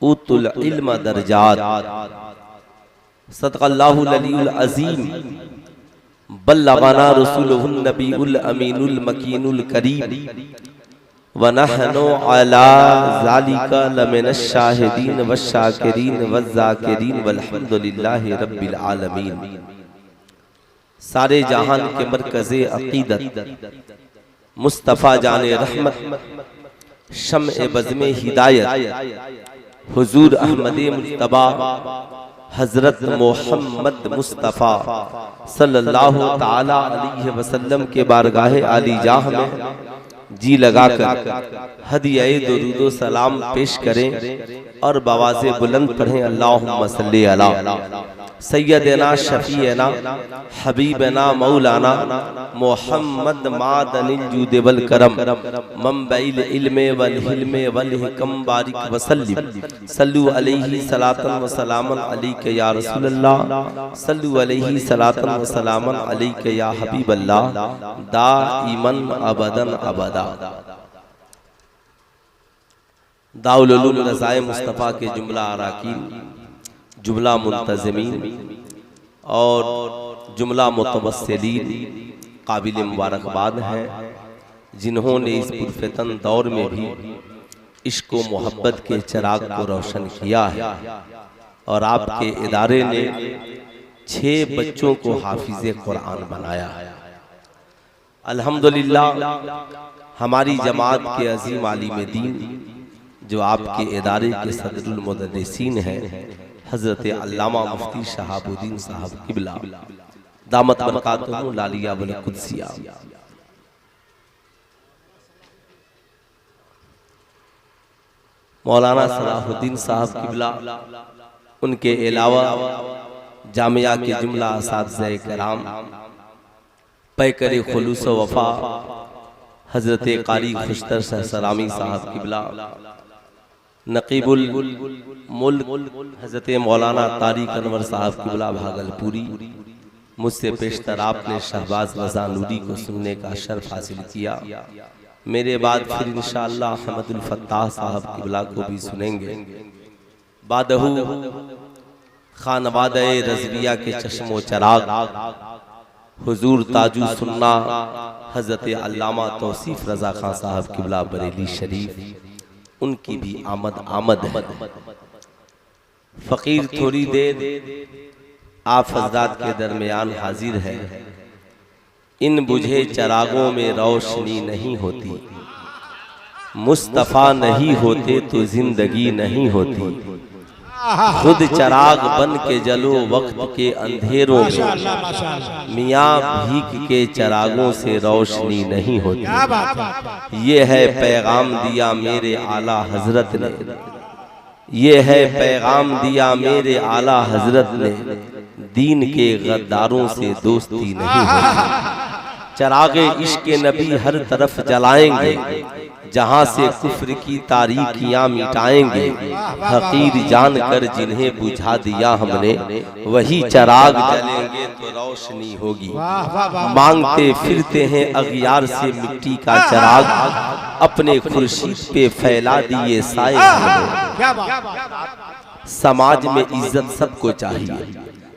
ऊतुल इल्म दर्जात। सदक़ल्लाहुल अलीयुल अज़ीम। बल्लग़ना रसूलुहुन नबीयुल अमीनुल मकीनुल करीम व नहनु अला ज़ालिका लमिनश शाहिदीन वश्शाकिरीन वज़्ज़ाकिरीन वल्हम्दुलिल्लाहि रब्बिल आलमीन। सारे जहान के मरकज़े अक़ीदत मुस्तफ़ा जाने रहमत शम्अ बज़्मे हिदायत हुज़ूर अहमद मुज्तबा हज़रत मोहम्मद मुस्तफ़ा सल्लल्लाहु ताला अलैहि वसल्लम के बारगाहे आली जाह में जी लगाकर हदियाए दुरूद सलाम पेश करें और बवाज़े बुलंद पढ़ें अल्लाहुम्मा सल्ली अला सय्यदना शफीअना हबीबना मौलाना मोहम्मद मादनिल जूद वल करम मंबइल इल्म वल हिल्म वल हिकम बारिक वसल्लिम सल्लु अलैहि सलातन व सलामन अलैका या रसूलल्लाह सल्लु अलैहि सलातन व सलामन अलैका या हबीबल्लाह दाइमन अबदन अबदा। दाउल उलूम रज़ाए मुस्तफ़ा के जुमला अराकीन, जुमला मुंतज़मीन और जुमला मुतवस्सिलीन काबिल मुबारकबाद हैं, जिन्होंने इस पुरफ़तन दौर में भी इश्क़ व मोहब्बत के चिराग को रोशन किया है और आपके इदारे ने 6 बच्चों को हाफिज़े कुरान बनाया है। अल्हम्दुलिल्लाह हमारी जमात के अज़ीम आलिम दीन जो आपके इदारे के सदरुल मुदर्रिसीन हैं हज़रत अल्लामा मुफ्ती शहाबुद्दीन साहब किबला दामत बरकातुहुल आलिया वल कुद्सिया, मौलाना सलाहुद्दीन साहब किबला, उनके अलावा जामिया के जुमला असातिज़ाए कराम पैकर खुलूस व वफ़ा हज़रत क़ारी खुशतर सहसरामी साहब किबला, नकीबुल मुल्क हज़रत मौलाना तारिक अनवर साहब किबला भागलपुरी, मुझसे पेशतर आपने शहबाज रज़ा नूरी को सुनने का शर्फ हासिल किया। मेरे बाद फिर इंशाअल्लाह अहमदुल फत्ताह साहब किबला को भी सुनेंगे। बादहू खानवादे रज़विया के चश्मो चराग हुजूर ताजु सुन्ना हज़रत अल्लामा तौसीफ रज़ा खां साहब किबला बरेली शरीफ, उनकी भी आमद आमद है। फ़कीर थोड़ी देर आप हज़रात के दरमियान हाजिर है। इन बुझे चरागों में रोशनी नहीं होती, मुस्तफ़ा नहीं होते तो जिंदगी नहीं होती। खुद चराग बन के जलो वक्त के अंधेरों में, मियाँ भीख के चरागों से रोशनी नहीं होती। ये है पैगाम दिया मेरे आला हजरत ने, ये है पैगाम दिया मेरे आला हजरत ने, दीन के गद्दारों से दोस्ती नहीं होती। चरागे इश्क नबी हर तरफ जलाएंगे, जहां से कुफ्र की तारीकियां मिटाएंगे। हकीर जानकर जिन्हें बुझा दिया हमने, वही चराग जलेंगे तो रोशनी होगी। मांगते फिरते हैं अगियार से मिट्टी का चराग, अपने खुर्शीद पे फैला दिए साए। समाज में इज्जत सबको चाहिए,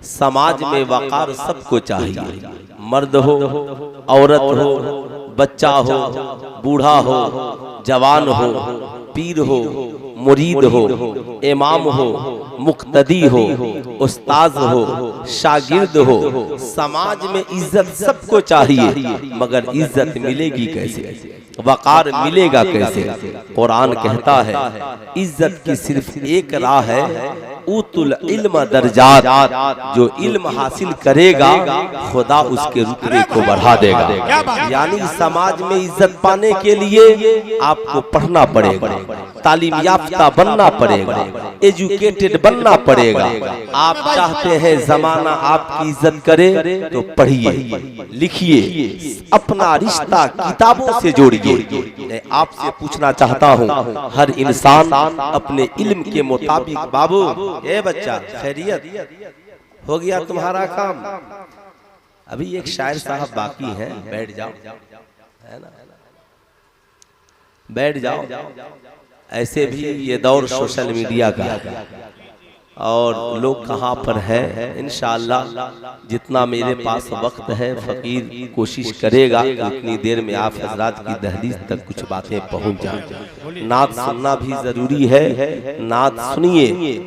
समाज में वकार सबको चाहिए। मर्द हो, औरत हो, बच्चा हो, बूढ़ा हो, जवान हो, पीर हो, मुरीद हो, इमाम हो, मुक्तदी हो, उस्ताद हो, शागिर्द हो, समाज में इज्जत सबको चाहिए। मगर इज्जत मिलेगी कैसे, वकार मिलेगा कैसे? कुरान कहता है इज्जत की सिर्फ एक राह है, ऊतुल इल्म दर्जात। जो इल्म हासिल करेगा खुदा उसके रुतबे को बढ़ा देगा। यानी समाज में इज्जत पाने के लिए आपको पढ़ना पड़ेगा, तालीम याफ्ता बनना पड़ेगा, एजुकेटेड बनना पड़ेगा। आप चाहते हैं जमाना आपकी इज्जत करे तो पढ़िए, लिखिए, अपना रिश्ता किताबों से जोड़िए। मैं आपसे पूछना चाहता हूँ, हर इंसान अपने इल्म के मुताबिक, बाबू ए बच्चा खैरियत हो गया तुम्हारा काम? अभी एक शायर साहब बाकी हैं, बैठ जाओ, है ना, बैठ जाओ। ऐसे भी ये दौर सोशल मीडिया का है और लोग कहाँ पर हैं। इंशाअल्लाह जितना मेरे पास वक्त है फ़कीर कोशिश करेगा कि उतनी देर में आप हजरात की दहलीज तक कुछ बातें पहुँच जाएं। नात सुनना भी ज़रूरी है, नात सुनिए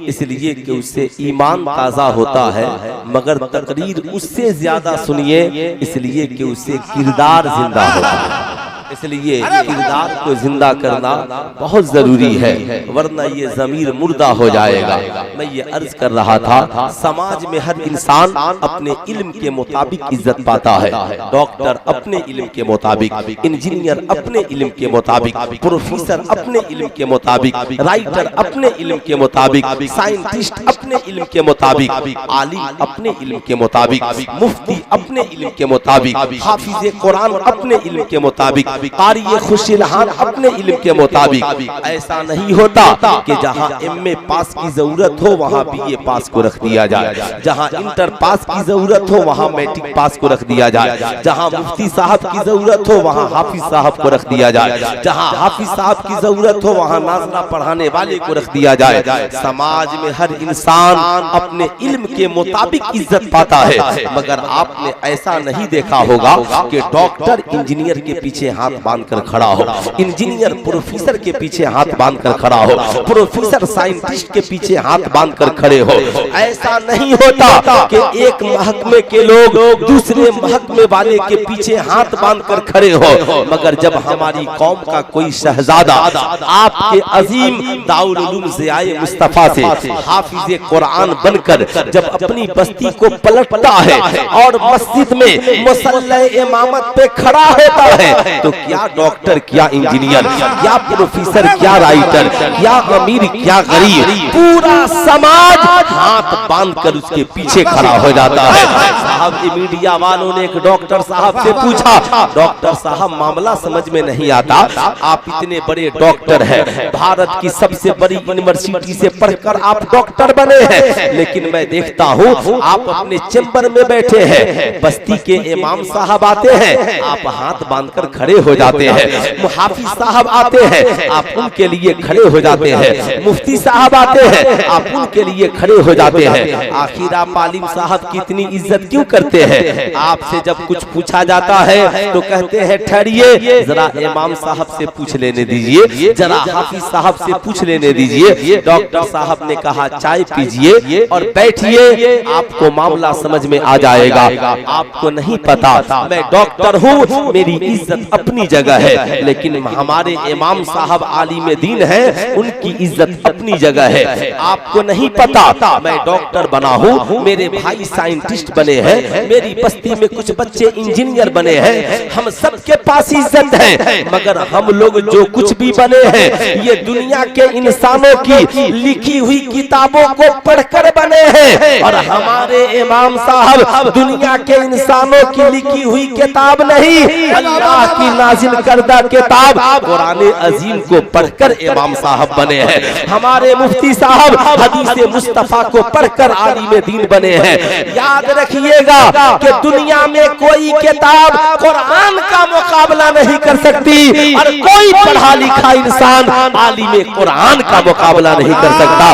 इसलिए कि उससे ईमान ताज़ा होता है, मगर तकरीर उससे ज़्यादा सुनिए इसलिए कि उससे किरदार जिंदा होता है। इसलिए किरदार को जिंदा करना बहुत जरूरी है, वरना ये ज़मीर मुर्दा हो जाएगा। मैं ये अर्ज कर रहा था, समाज में हर इंसान अपने इल्म के मुताबिक इज्जत पाता है। डॉक्टर अपने इल्म के मुताबिक, इंजीनियर अपने इल्म के मुताबिक, प्रोफेसर अपने इल्म के मुताबिक, राइटर अपने इल्म के मुताबिक, साइंटिस्ट अपने इल्म के मुताबिक, आलिम अपने इल्म के मुताबिक, मुफ्ती अपने इल्म के मुताबिक, हाफिज कुरान अपने इल्म के मुताबिक, कारी खुशिलहान अपने इल्म के मुताबिक। ऐसा नहीं होता कि जहां एमए पास की जरूरत हो वहां बीए पास को रख दिया जाए, जहां इंटर पास की जरूरत हो वहां मैट्रिक पास को रख दिया जाए, जहां मुफ्ती साहब की जरूरत हो वहां हाफिज साहब को रख दिया जाए, जहां हाफिज साहब की जरूरत हो वहां नाज़रा पढ़ाने वाले को रख दिया जाए। समाज में हर इंसान अपने इल्म के मुताबिक इज्जत पाता है, मगर आपने ऐसा नहीं देखा होगा कि डॉक्टर इंजीनियर के पीछे हाथ बांधकर खड़ा हो, इंजीनियर प्रोफेसर के पीछे हाथ बांधकर खड़ा हो, प्रोफेसर साइंटिस्ट के पीछे हाथ बांधकर खड़े हो। ऐसा नहीं होता कि एक महकमे के लोग दूसरे महकमे वाले के पीछे हाथ बांधकर खड़े हो, मगर जब हमारी कौम का कोई शहजादा आपके अजीम दाउल उलूम ज़ियाए मुस्तफा से हाफिज कुरान बनकर जब अपनी बस्ती को पलटता है और मस्जिद में मुसल्ले इमामत पे खड़ा होता है, तो क्या डॉक्टर, क्या इंजीनियर, क्या प्रोफेसर, क्या राइटर, क्या अमीर, क्या गरीब, पूरा समाज हाथ बांधकर उसके पीछे खड़ा हो जाता है। साहब मीडिया वालों ने एक डॉक्टर साहब से पूछा, डॉक्टर साहब मामला समझ में नहीं आता, आप इतने बड़े डॉक्टर हैं, भारत की सबसे बड़ी यूनिवर्सिटी से पढ़कर आप डॉक्टर बने हैं, लेकिन मैं देखता हूँ आप अपने चैम्बर में बैठे हैं, बस्ती के इमाम साहब आते हैं आप हाथ बांधकर खड़े हो जाते हैं, मुहाफिज साहब आते हैं आप उनके लिए खड़े हो जाते हैं, मुफ्ती साहब आते हैं आप उनके लिए खड़े हो जाते हैं। आखिर आप आलिम साहब की इतनी इज्जत क्यों करते हैं? आपसे जब कुछ पूछा जाता है तो कहते हैं ठहरिए जरा इमाम साहब से पूछ लेने दीजिए, जरा हाफिज साहब से पूछ लेने दीजिए। डॉक्टर साहब ने कहा चाय पीजिए और बैठिए, आपको मामला समझ में आ जाएगा। आपको नहीं पता मैं डॉक्टर हूँ, मेरी इज्जत अपनी जगह है, लेकिन हमारे इमाम साहब आलिम दीन हैं, उनकी इज्जत अपनी जगह है। आपको नहीं पता मैं डॉक्टर बना हूँ, मेरे भाई साइंटिस्ट बने हैं, मेरी बस्ती में कुछ बच्चे इंजीनियर बने हैं, हम सबके पास इज्जत है, मगर हम लोग जो कुछ भी बने हैं ये दुनिया के इंसानों की लिखी हुई किताबों को पढ़कर बने हैं, और हमारे इमाम साहब दुनिया के इंसानों की लिखी हुई किताब नहीं, अल्लाह की नाजिल करदा किताब कुरान अजीम को पढ़कर इमाम साहब बने हैं। हमारे मुफ्ती साहब हदीस मुस्तफा को पढ़कर आलिम दीन बने हैं। याद रखिएगा कि दुनिया में कोई किताब कुरान का मुकाबला नहीं कर सकती, और कोई पढ़ा लिखा इंसान आलिम कुरान का मुकाबला नहीं कर सकता।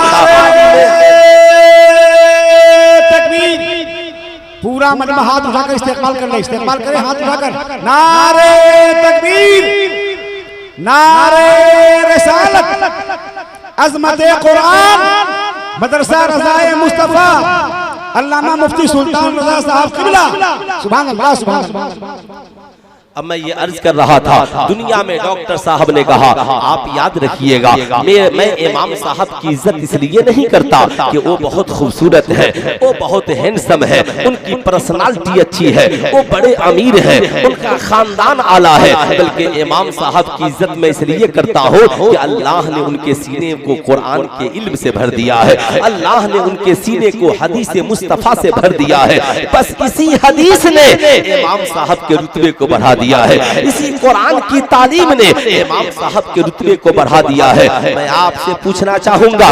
पूरा मजमा हाथ उठाकर इस्तेमाल कर ले, इस्तेमाल करें हाथ उठाकर। नारे तकबीर, नारे रिसालत, अज़मत कुरान, मदरसा रज़ाए मुस्तफा, अल्लामा मुफ्ती सुल्तान रज़ा साहब किबला। सुभान अल्लाह, सुभान अल्लाह। अब मैं ये अर्ज कर रहा था, दुनिया में डॉक्टर साहब ने कहा आप याद रखिएगा मैं इमाम साहब की इज्जत इसलिए नहीं करता कि वो बहुत खूबसूरत है, वो बहुत हैंडसम है, उनकी पर्सनालिटी अच्छी है, वो बड़े अमीर है, उनका खानदान आला है, बल्कि इमाम साहब की इज्जत मैं इसलिए करता हूँ कि अल्लाह ने उनके सीने को कुरान के इल्म से भर दिया है, अल्लाह ने उनके सीने को हदीस मुस्तफा से भर दिया है। बस इसी हदीस ने इमाम साहब के रुतबे को बढ़ा दिया। दिया है। इसी कुरान की तालीम ने इमाम साहब के रुतबे को बढ़ा दिया है। मैं आपसे पूछना चाहूंगा,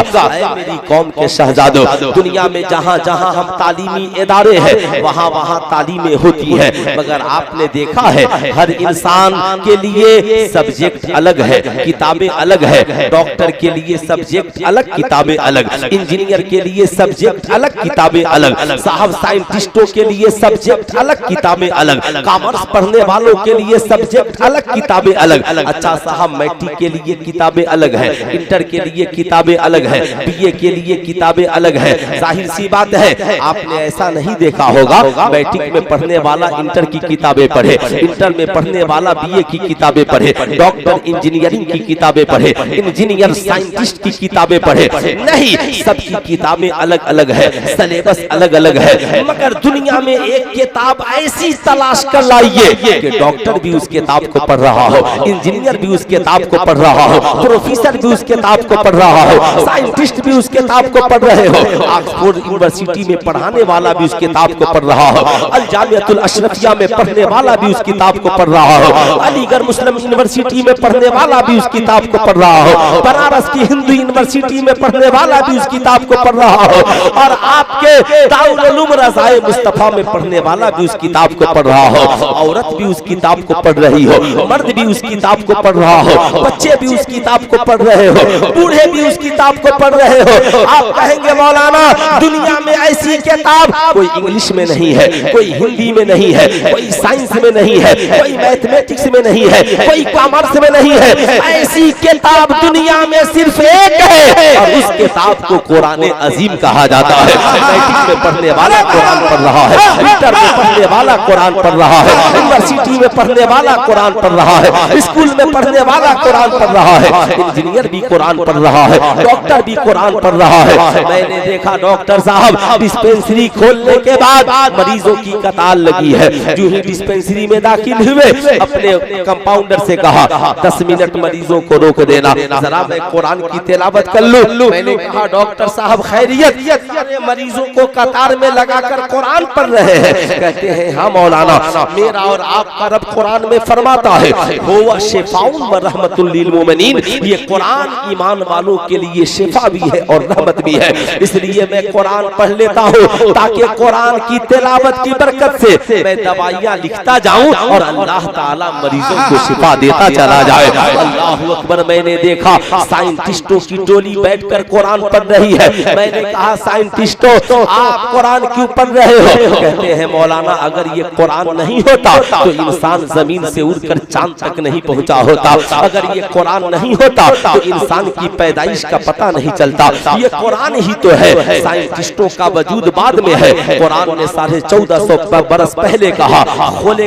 मेरी कौम के शहजादों, दुनिया में जहाँ जहाँ हम तालीमी इदारे हैं वहाँ वहाँ तालीमें होती है, मगर आपने देखा है हर इंसान के लिए सब्जेक्ट अलग है, किताबें अलग है। डॉक्टर के लिए सब्जेक्ट अलग, किताबें अलग, इंजीनियर के लिए सब्जेक्ट अलग, किताबें अलग, साहब साइंटिस्टों के लिए सब्जेक्ट अलग, किताबें अलग, कॉमर्स पढ़ने वालों के लिए सब्जेक्ट अलग, किताबें अलग। अच्छा साहब, मैट्रिक के लिए किताबें अलग है, इंटर के लिए किताबें अलग है, बीए के लिए किताबें अलग है। जाहिर सी बात है, आपने ऐसा नहीं देखा होगा मैट्रिक में पढ़ने वाला इंटर की किताबें पढ़े, इंटर में पढ़ने वाला बीए की किताबें पढ़े, डॉक्टर इंजीनियरिंग की किताबें पढ़े, इंजीनियर साइंटिस्ट की किताबें पढ़े। नहीं, सबकी किताबें अलग अलग है, सिलेबस अलग अलग है, मगर दुनिया में एक किताब ऐसी तलाश कर लाइए कि डॉक्टर भी उस किताब को पढ़ रहा हो, इंजीनियर भी उस किताब को पढ़ रहा हो, प्रोफेसर भी उस किताब को पढ़ रहा हो, साइंटिस्ट भी उस किताब को पढ़ रहे हो, ऑक्सफोर्ड यूनिवर्सिटी में पढ़ाने वाला भी उस किताब को पढ़ रहा हो, अल जामियातुल अशरफिया में पढ़ने वाला भी उस किताब को पढ़ रहा हो, अलीगढ़ मुस्लिम यूनिवर्सिटी में पढ़ने वाला भी उस किताब को पढ़ रहा हो, बनारस की हिंदू यूनिवर्सिटी में पढ़ने वाला भी उस किताब को पढ़ रहा हो, और आपके दारुल उलूम रज़ाए मुस्तफा में पढ़ने वाला भी उस किताब को पढ़ रहा हो। औरत भी उस किताब को पढ़ रही हो, मर्द भी उस किताब को पढ़ रहा हो, बच्चे भी उस किताब को पढ़ रहे हो, बूढ़े भी उस किताब को पढ़ रहे हो। आप कहेंगे मौलाना, दुनिया में ऐसी किताब कोई इंग्लिश में नहीं है, कोई हिंदी में नहीं है, कोई साइंस में नहीं है, कोई मैथमेटिक्स में नहीं है, कोई कॉमर्स में नहीं है, ऐसी किताब दुनिया में सिर्फ एक है, और उस किताब को कुरान अजीम कहा जाता है। मैट्रिक में पढ़ने वाला कुरान पढ़ रहा है, इंटर में पढ़ने वाला कुरान पढ़ रहा है, यूनिवर्सिटी में पढ़ने वाला कुरान पढ़ रहा है, स्कूल में पढ़ने वाला कुरान पढ़ रहा है, इंजीनियर भी कुरान पढ़ रहा है, डॉक्टर भी कुरान पढ़ रहा है। मैंने देखा डॉक्टर साहब डिस्पेंसरी खोलने के बाद मरीजों की कतार लगी है, जो ही डिस्पेंसरी में दाखिल हुए अपने कंपाउंडर से कहा 10 मिनट मरीजों को रोक देना, जरा मैं कुरान की तिलावत कर लूं। मैंने कहा डॉक्टर साहब खैरियत, मरीजों को कतार में लगाकर कुरान पढ़ रहे हैं। कहते हैं हाँ मौलाना, मेरा और आपका रब कुरान में फरमाता है हुवा शिफाउन व रहमतुल लिल मोमिनीन, ये कुरान ईमान वालों के लिए शिफा भी है और रहमत भी है। इसलिए मैं कुरान पढ़ लेता हूँ ताकि कुरान की तिलावत की बरकत से मैं दवाइयाँ लिखता जाऊँ और अल्लाह ताला मरीजों को शिफा देता चला जाए। अल्लाह अकबर। मैंने देखा साइंटिस्टों की टोली बैठकर कुरान पढ़ रही है। मैंने कहा साइंटिस्टों, आप कुरान क्यों पढ़ रहे हो? कहते हैं मौलाना, अगर ये कुरान नहीं होता तो इंसान जमीन से उड़कर चांद तक नहीं पहुंचा होता, अगर ये कुरान नहीं होता तो इंसान की पैदाइश का पता नहीं चलता। ये कुरान ही तो है, साइंटिस्टों का वजूद बाद में है। कुरान ने 1450 बरस पहले कहा खोले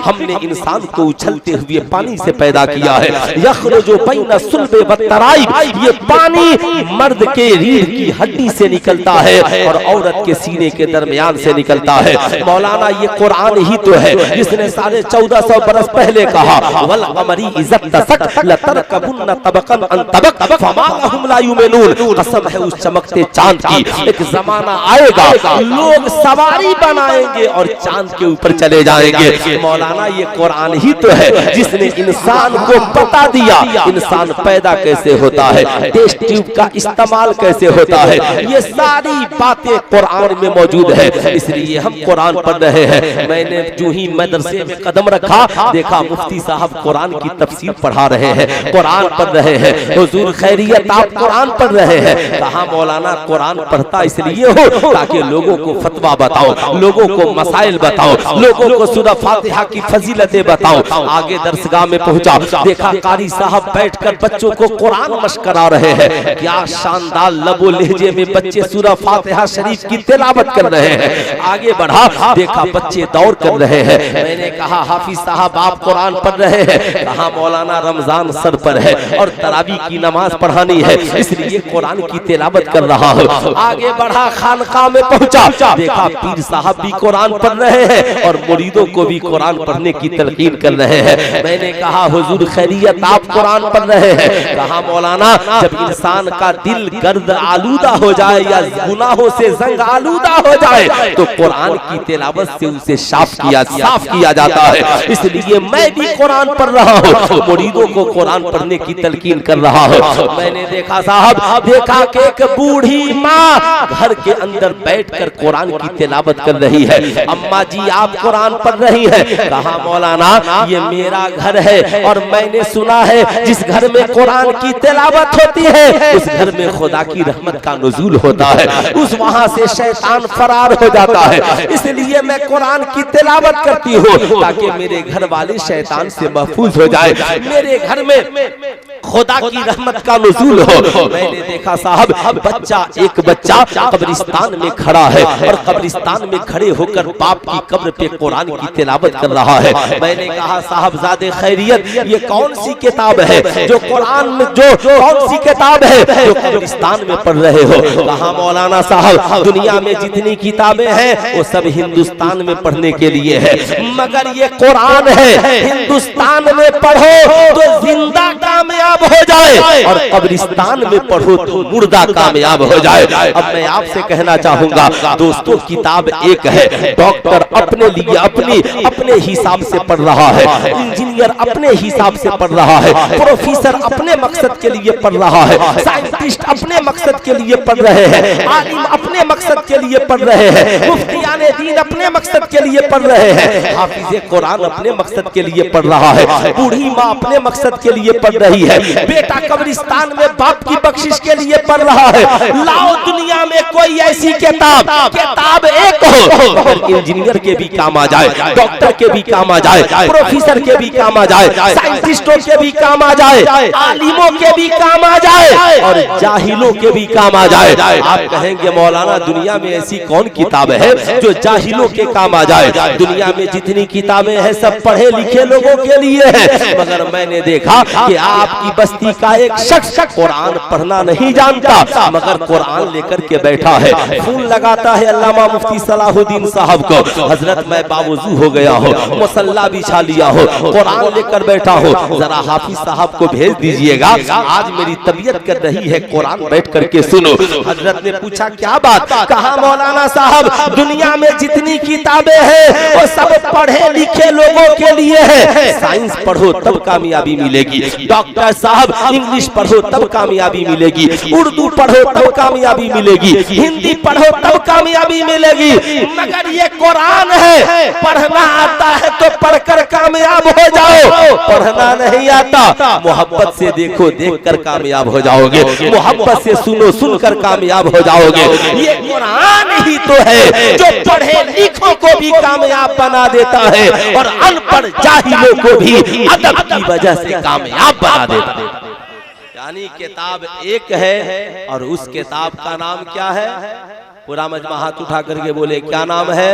हमने इंसान को उछलते हुए पानी से पैदा किया है। यखरुजु बैना सुल्बे वत्तराइब, ये पानी मर्द के रीढ़ की हड्डी से निकलता है और औरत के सीने के दरमियान से निकलता है। मौलाना ये कुरान ही तो है जिसने 1450 बरस पहले कहा वल कमरी इज़्ज़त तसक लतरकबुन तबकन अन तबक फमा लहुम ला युमिनून। कसम है उस चमकते चांद की, एक जमाना आएगा लोग सवारी बनाएंगे और चांद के ऊपर चले जाएंगे। मौलाना ये कुरान ही तो है जिसने इंसान को बता दिया इंसान पैदा कैसे होता है, टेस्ट ट्यूब का इस्तेमाल कैसे होता है, ये सारी बातें कुरान में मौजूद है। इसलिए हम कुरान पढ़ रहे हैं। मैंने जो ही मदरसे में कदम रखा देखा मुफ्ती साहब कुरान की तफसीर पढ़ा रहे हैं, कुरान पढ़ रहे हैं। हुजूर खैरियत, आप कुरान पढ़ रहे हैं। कहा मौलाना कुरान पढ़ता इसलिए हो ताकि लोगों को फतवा बताओ, लोगों को मसाइल बताओ, लोगों को सूरह फातिहा की फजीलतें बताओ। आगे दरसगाह में पहुंचा, देखा कारी साहब बैठकर बच्चों को कुरान मश्क करा रहे हैं। क्या शानदार लबो लहजे में बच्चे सूरह फातिहा शरीफ की तिलावत कर रहे हैं। आगे बढ़ा, देखा बच्चे दौड़ कर रहे हैं। मैंने कहा हाफिज साहब आप कुरान पढ़ रहे हैं? कहा मौलाना रमजान सर पर है और तरावी की नमाज पढ़ानी है, इसलिए कुरान की तिलावत कर रहा हूँ। आगे बढ़ा, खानकाह में पहुंचा, देखा पीर साहब भी कुरान पढ़ रहे हैं और मुरीदों को भी कुरान पढ़ने की तलकीन कर रहे हैं। मैंने कहा हुजूर खैरियत, आप कुरान पढ़ रहे हैं? कहा मौलाना जब इंसान का दिल गर्द आलूदा हो जाए या गुनाहों से जंग आलूदा हो जाए तो कुरान की तिलावत से उसे साफ किया जाता है। इसलिए मैं भी कुरान पढ़ रहा हूँ, मुरीदों को कुरान पढ़ने की तलकीन कर रहा हूँ। मैंने देखा साहब, देखा कि एक बूढ़ी माँ घर के अंदर बैठकर कुरान की तिलावत कर रही है। अम्मा जी आप कुरान पढ़ रही हैं? कहा मौलाना ये मेरा घर है और मैंने सुना है जिस घर में कुरान की तिलावत होती है उस घर में खुदा की रहमत का नुज़ूल होता है, उस वहां से शैतान फरार हो जाता है। इसलिए मैं कुरान की तिलावत करती हूँ ताकि मेरे घर वाले शैतान से महफूज हो जाए, मेरे घर में खुदा की रहमत का नुज़ूल हो। मैंने देखा साहब, एक बच्चा कब्रिस्तान में खड़ा है और कब्रिस्तान में खड़े होकर बाप की कब्र पे कुरान की तिलावत कर रहा है। मैंने कहा साहबजादे खैरियत, ये कौन सी किताब है जो कुरान में, जो कौन सी किताब है जो कब्रिस्तान में पढ़ रहे हो? कहा मौलाना साहब दुनिया में जितनी किताबें हैं वो सब हिंदुस्तान में पढ़ने के लिए है, मगर ये कुरान है हिंदुस्तान में पढ़ो तो जिंदा कामयाब हो जाए और कब्रिस्तान में पढ़ो तो मुर्दा कामयाब हो जाए। अब मैं आपसे कहना चाहूंगा दोस्तों, किताब एक है, डॉक्टर अपने लिए अपने हिसाब से पढ़ रहा है, इंजीनियर अपने हिसाब से पढ़ रहा है, प्रोफेसर अपने मकसद के लिए पढ़ रहा है, साइंटिस्ट अपने मकसद के लिए पढ़ रहे हैं, आलिम अपने मकसद के लिए पढ़ रहे हैं, मुफ्तियाने दीन अपने मकसद के लिए पढ़ रहे हैं, हाफिज़े कुरान अपने मकसद के लिए पढ़ रहा है, बूढ़ी माँ अपने मकसद के लिए पढ़ रही है, बेटा कब्रिस्तान में बाप की बख्शिश के लिए पढ़ रहा है। लाओ दुनिया में कोई ऐसी किताब एक हो इंजीनियर के भी काम आ जाए, डॉक्टर के भी काम आ जाए, प्रोफेसर के भी काम आ जाए, साइंटिस्टों के भी काम आ जाए, आलिमों के भी काम आ जाए और जाहिलों के भी काम आ जाए। आप कहेंगे मौलाना दुनिया में ऐसी कौन किताब है जो जाहिलों के काम आ जाए? दुनिया में जितनी किताबें हैं सब पढ़े लिखे लोगों के लिए है, मगर मैंने देखा कि आपकी बस्ती का एक शख्स कुरान पढ़ना नहीं जानता मगर कुरान लेकर के बैठा है, फूल लगाता है अल्लामा मुफ्ती सलाहुद्दीन साहब को। हजरत मैं बावजू हो गया हो, मुसल्ला बिछा लिया हो, कुरान लेकर बैठा हो, जरा हाफिज साहब को भेज दीजिएगा, आज मेरी तबीयत कर रही है, कुरान बैठ करके सुनो। हजरत ने पूछा क्या बात? कहा मौलाना साहब दुनिया में जितनी किताबें हैं वो सब पढ़े लिखे लोगों के लिए है, साइंस पढ़ो तब कामयाबी मिलेगी, डॉक्टर साहब इंग्लिश पढ़ो तब कामयाबी मिलेगी, उर्दू पढ़ो तब कामयाबी मिलेगी, हिंदी पढ़ो तब कामयाबी मिलेगी, मगर ये कुरान है, पढ़ना आता है तो पढ़कर कामयाब हो जाओ, पढ़ना नहीं आता मोहब्बत से देखो देखकर कामयाब हो जाओगे, मोहब्बत से सुनो सुनकर कामयाब हो जाओगे। ये कुरान ही तो है जो पढ़े लिखों को भी कामयाब बना देता है और अनपढ़ जाहिलों को भी अदब की वजह से कामयाब बना देता है। यानी किताब एक है और उस किताब का नाम क्या है? पूरा मजमा हाथ उठा करके बोले क्या नाम है,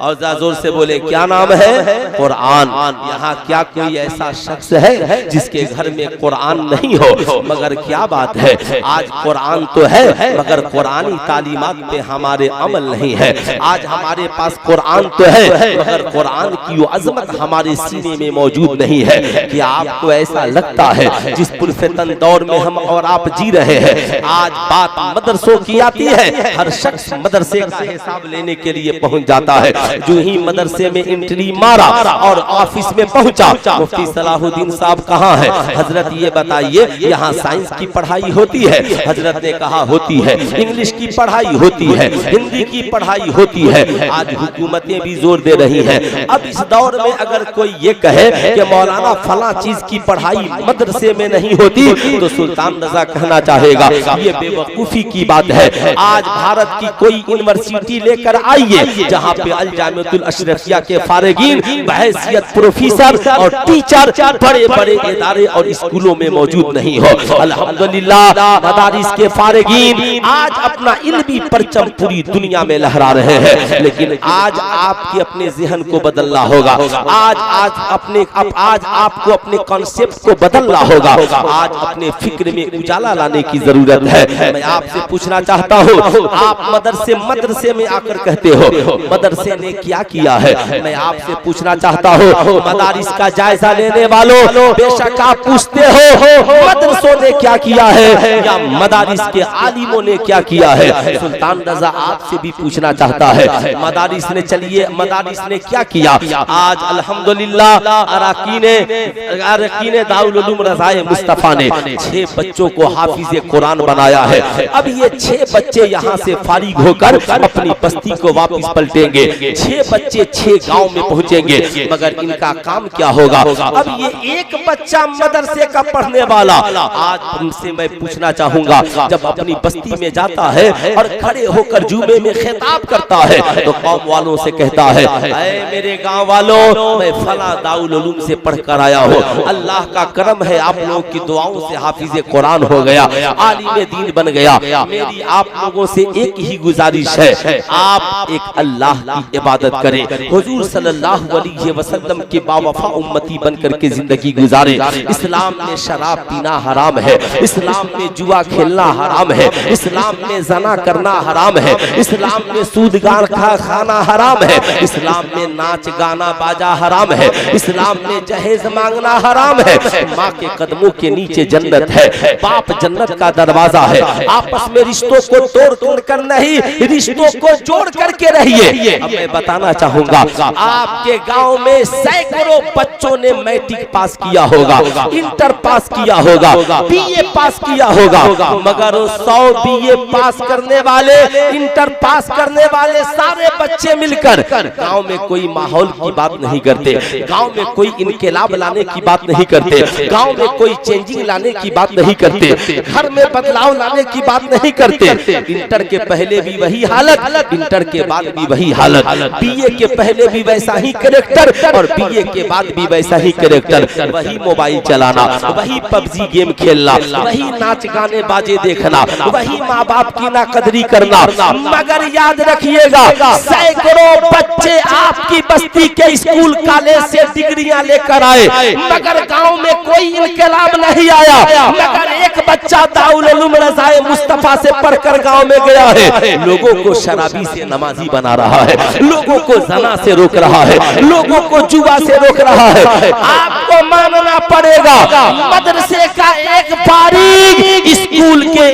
और जोर से बोले क्या नाम है? कुरान। यहाँ क्या कोई ऐसा शख्स है जिसके घर में कुरान नहीं हो? मगर क्या बात है, आज कुरान तो है मगर कुरानी तालीमात पे हमारे अमल नहीं है। आज हमारे पास कुरान तो है मगर कुरान की वो अजमत हमारे सीने में मौजूद नहीं है। कि आपको ऐसा लगता है जिस पुरफितन दौर में हम और आप जी रहे हैं, आज बात मदरसों की आती है, हर शख्स मदरसे का हिसाब लेने के लिए पहुंच जाता है। जो ही मदरसे में एंट्री मारा और ऑफिस में पहुंचा, मुफ्ती सलाहुद्दीन साहब कहाँ है? हजरत ये बताइए यहाँ साइंस की पढ़ाई होती है? हजरत ने कहा होती है। इंग्लिश की पढ़ाई होती है, हिंदी की पढ़ाई होती है। आज हुकूमतें भी जोर दे रही हैं। अब इस दौर में अगर कोई ये कहे कि मौलाना फला चीज की पढ़ाई मदरसे में नहीं होती तो सुल्तान रजा कहना चाहेगा ये बेवकूफी की बात है। आज भारत की कोई यूनिवर्सिटी लेकर आइए जहाँ पे अल जामिअतुल अशरफिया के फारिगीन बहैसियत प्रोफेसर और टीचर बड़े बड़े इदारे और स्कूलों में मौजूद नहीं हो। अल्हम्दुलिल्लाह मदारिस के फारिगीन आज अपना इल्मी परचम पूरी दुनिया में लहरा रहे हैं। लेकिन आज आपके अपने ज़हन को बदलना होगा। आज आपको अपने कॉन्सेप्ट को बदलना होगा। आज अपने फिक्र में उजाला लाने की जरूरत है। मैं आपसे पूछना चाहता हूँ, आप मदरसे में आकर कहते हो मदरसे ने ने क्या किया है। मैं आपसे पूछना चाहता हूँ, मदारिस का जायजा लेने वालों, बेशक आप पूछते हो मदरसों ने क्या किया है या मदारिस के आलिमों ने क्या किया है। सुल्तान रजा आपसे भी पूछना चाहता है, मदारिस ने, चलिए मदारिस ने क्या किया। आज अल्हम्दुलिल्लाह अरकीने दारुल उलूम रज़ाए मुस्तफा ने 6 बच्चों को हाफिज़े कुरान बनाया है। अब ये 6 बच्चे यहाँ से फारिग होकर अपनी बस्ती को वापस पलटेंगे। 6 बच्चे 6 गांव में पहुंचेंगे, मगर इनका काम क्या होगा। अब ये एक बच्चा मदरसे का पढ़ने वाला, आज तुमसे मैं पूछना चाहूंगा, जब अपनी बस्ती में जाता है और खड़े होकर जुमे में खिताब करता है तो कौम वालों से कहता है, ऐ मेरे गांव वालों, मैं फला दारुल उलूम से पढ़कर आया हूँ, अल्लाह का करम है आप लोगों की दुआओं से हाफिज़े कुरान हो गया, आलिम दीन बन गया। मेरी आप लोगों से एक ही गुजारिश है, आप एक अल्लाह की इबादत करें, हुजूर सल्लल्लाहु अलैहि वसल्लम के बावफा उम्मती बनकर के जिंदगी गुजारे। इस्लाम में शराब पीना हराम है, इस्लाम में जुआ खेलना हराम है, इस्लाम में ज़ना करना हराम है, इस्लाम में सूदगार खाना हराम है, इस्लाम में नाच गाना बाजा हराम है, इस्लाम में जहेज मांगना हराम है। माँ के कदमों के नीचे जन्नत है, बाप जन्नत का दरवाजा है। आपस में रिश्तों को तोड़ कर नहीं, रिश्तों को जोड़ करके रहिए। अब मैं बताना चाहूंगा, आपके गांव में सैकड़ों बच्चों ने मैट्रिक पास किया होगा, इंटर पास किया होगा, बीए पास किया होगा, मगर 100 बीए पास करने वाले, इंटर पास करने वाले सारे बच्चे मिलकर गांव में कोई माहौल की बात नहीं करते, गांव में कोई इनकलाब लाने की बात नहीं करते, गांव में कोई चेंजिंग लाने की बात नहीं करते, घर में बदलाव लाने की बात नहीं करते। इंटर के पहले भी वही हालत, इंटर के बाद भी वही हालत, बीए के पहले भी वैसा ही कैरेक्टर और बीए के बाद भी वैसा ही कैरेक्टर, वही मोबाइल चलाना, वही पबजी गेम खेलना, वही नाच गाने बाजे देखना, वही माँ बाप की नाकदरी करना। मगर याद रखिएगा, सैकड़ों बच्चे आपकी बस्ती के स्कूल कॉलेज से डिग्रियां लेकर आए, मगर गांव में कोई इनकलाब नहीं आया। मगर एक बच्चा दारुल उलूम रज़ाए मुस्तफा से पढ़कर गांव में गया है, लोगों को शराबी से नमाजी बना रहा है, लोगों को ज़ना से रोक रहा है, लोगों को जुआ से रोक रहा है। आपको मानना पड़ेगा, मदरसे का एक फारिग स्कूल के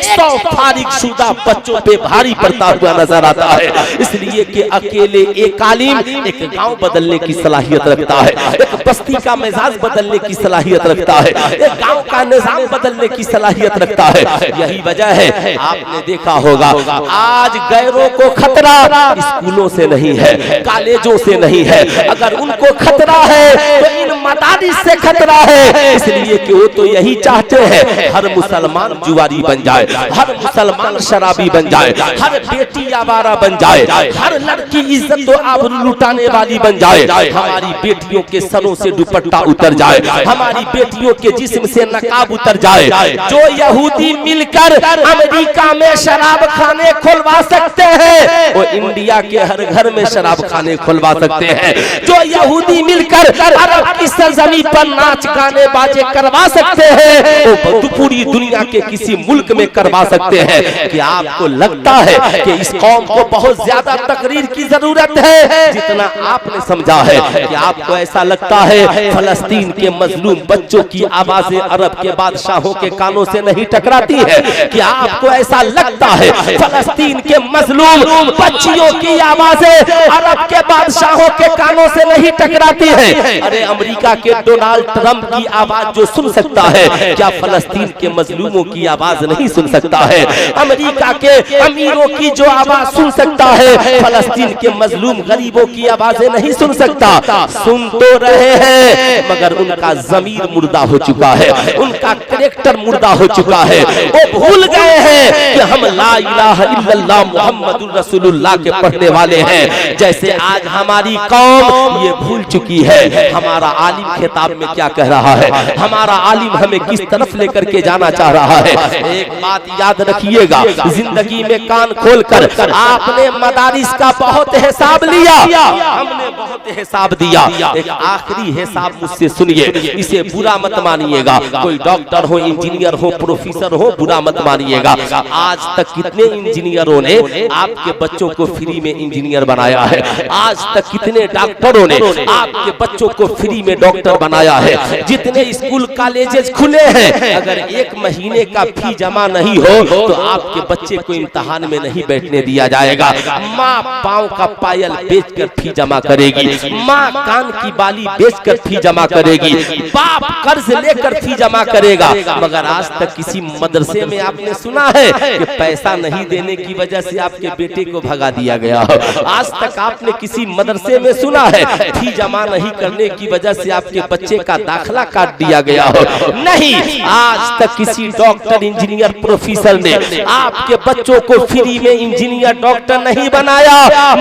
100 फारिग शुदा बच्चों पे भारी पड़ता हुआ नजर आता है। इसलिए कि अकेले एक आलिम एक गांव बदलने की सलाहियत रखता है, एक बस्ती का मिजाज बदलने की सलाहियत रखता है, एक गांव का निजाम बदलने की सलाहियत रखता है। यही वजह है, आपने देखा होगा, आज गैरों को खतरा स्कूलों से नहीं है, कॉलेजों से नहीं है, अगर उनको खतरा है तो इन मदारिस से खतरा है। इसलिए कि वो तो यही चाहते हैं, हर मुसलमान जुआरी बन जाए, हर मुसलमान शराबी बन जाए, हर बेटी आवारा बन जाए, हर लड़की इज्जत और आबरू लुटाने वाली बन जाए, हमारी बेटियों के सरों से दुपट्टा उतर जाए, हमारी बेटियों के जिस्म से नकाब उतर जाए। जो यहूदी मिलकर अमेरिका में शराब खाने खुलवा सकते हैं, वो इंडिया के हर घर में शराब खाने खुलवा सकते हैं। जो यहूदी मिलकर अरब की सरजमीन पर नाच गाने बाजे करवा सकते हैं, वो पूरी दुनिया के किसी मुल्क में करवा सकते हैं। कि आपको लगता है कि इस कौम को बहुत ज्यादा तकरीर की जरूरत है जितना आपने समझा है? कि आपको ऐसा लगता है फलस्तीन के मजलूम बच्चों की आवाजें अरब के बादशाहों के कानों से नहीं टकराती है? कि आपको ऐसा लगता है फलस्तीन के मजलूम बच्चियों की आवाजें अरब के बादशाहों के कानों से नहीं टकराती है? अरे अमेरिका के डोनाल्ड ट्रंप की आवाज जो सुन सकता है, क्या फलस्तीन के मजलूमों की आवाज नहीं सुन सकता है? अमेरिका के अमीरों की जो आवाज सुन सकता है, फलस्तीन के मजलूम गरीबों की आवाजें नहीं सुन सकता? सुन तो रहे हैं, मगर उनका जमीर मुर्दा हो चुका है, उनका कैरेक्टर मुर्दा हो चुका है। वो भूल गए हैं कि हम ला इलाहा इल्लल्लाह मुहम्मदुर रसूलुल्लाह के पढ़ने वाले हैं। जैसे आज हमारी कौम ये भूल चुकी है हमारा आलिम खिताब में क्या कह रहा है, हमारा आलिम हमें किस तरफ लेकर के जाना चाह रहा है। एक बात याद रखिएगा, जिंदगी में कान खोलकर आपने मदारिस का बहुत हिसाब लिया, हमने बहुत हिसाब दिया। एक आखिरी हिसाब मुझसे सुनिए, इसे बुरा मत मानिएगा। कोई डॉक्टर हो, इंजीनियर हो, प्रोफेसर हो, बुरा मत मानिएगा। आज तक तक कितने इंजीनियरों ने आपके बच्चों को फ्री में इंजीनियर बनाया है, आज तक कितने डॉक्टरों ने आपके बच्चों को फ्री में डॉक्टर बनाया है। जितने स्कूल कॉलेजेस खुले हैं, अगर 1 महीने का फी जमा नहीं हो तो आपके बच्चे को इम्तिहान में नहीं बैठने दिया जाएगा। माँ पाँव का पायल बेचकर फी जमा करेगी, माँ कान की बाली बेचकर फी जमा करेगी, बाप कर्ज लेकर फी जमा करेगा। मगर आज तक किसी मदरसे में आपने सुना है कि पैसा नहीं देने की वजह से आपके बेटे को भगा दिया गया हो? आज तक आपने किसी मदरसे में सुना है फी जमा नहीं करने की वजह से आपके बच्चे का दाखला काट दिया गया हो? नहीं। आज तक किसी डॉक्टर, इंजीनियर, प्रोफेसर ने आपके बच्चों को फ्री में इंजीनियर, डॉक्टर नहीं बनाया।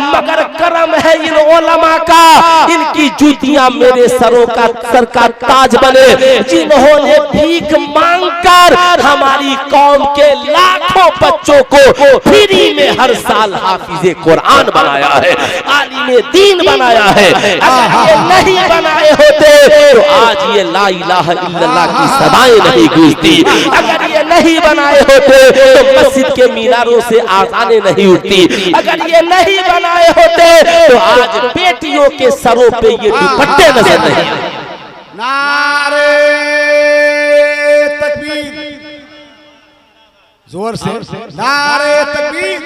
मगर करम है इन उलमा का, इनकी जूतियां मेरे सरों का सर का ताज बने, जिन्होंने भीख मांगकर हमारी कौम के लाखों बच्चों को फ्री में हर साल हाफिजे कुरान बनाया है, आलिमे दीन बनाया है। अगर ये नहीं बनाए होते तो आज ये ला इलाहा इल्लल्लाह की सदाएं नहीं गूंजती। अगर ये नहीं बनाए होते तो मस्जिद के मीनारों से आज़ानें नहीं उठती। अगर ये नहीं बनाए होते तो आज बेटियों के सरों पे ये दुपट्टे नजर नहीं आते। नारे तकबीर, जोर से नारे तकबीर,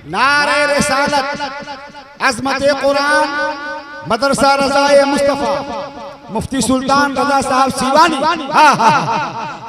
नारे रिसालत, अज़मत कुरान, मदरसा रज़ाए मुस्तफा, मुफ्ती सुल्तान रजा साहब सीवानी।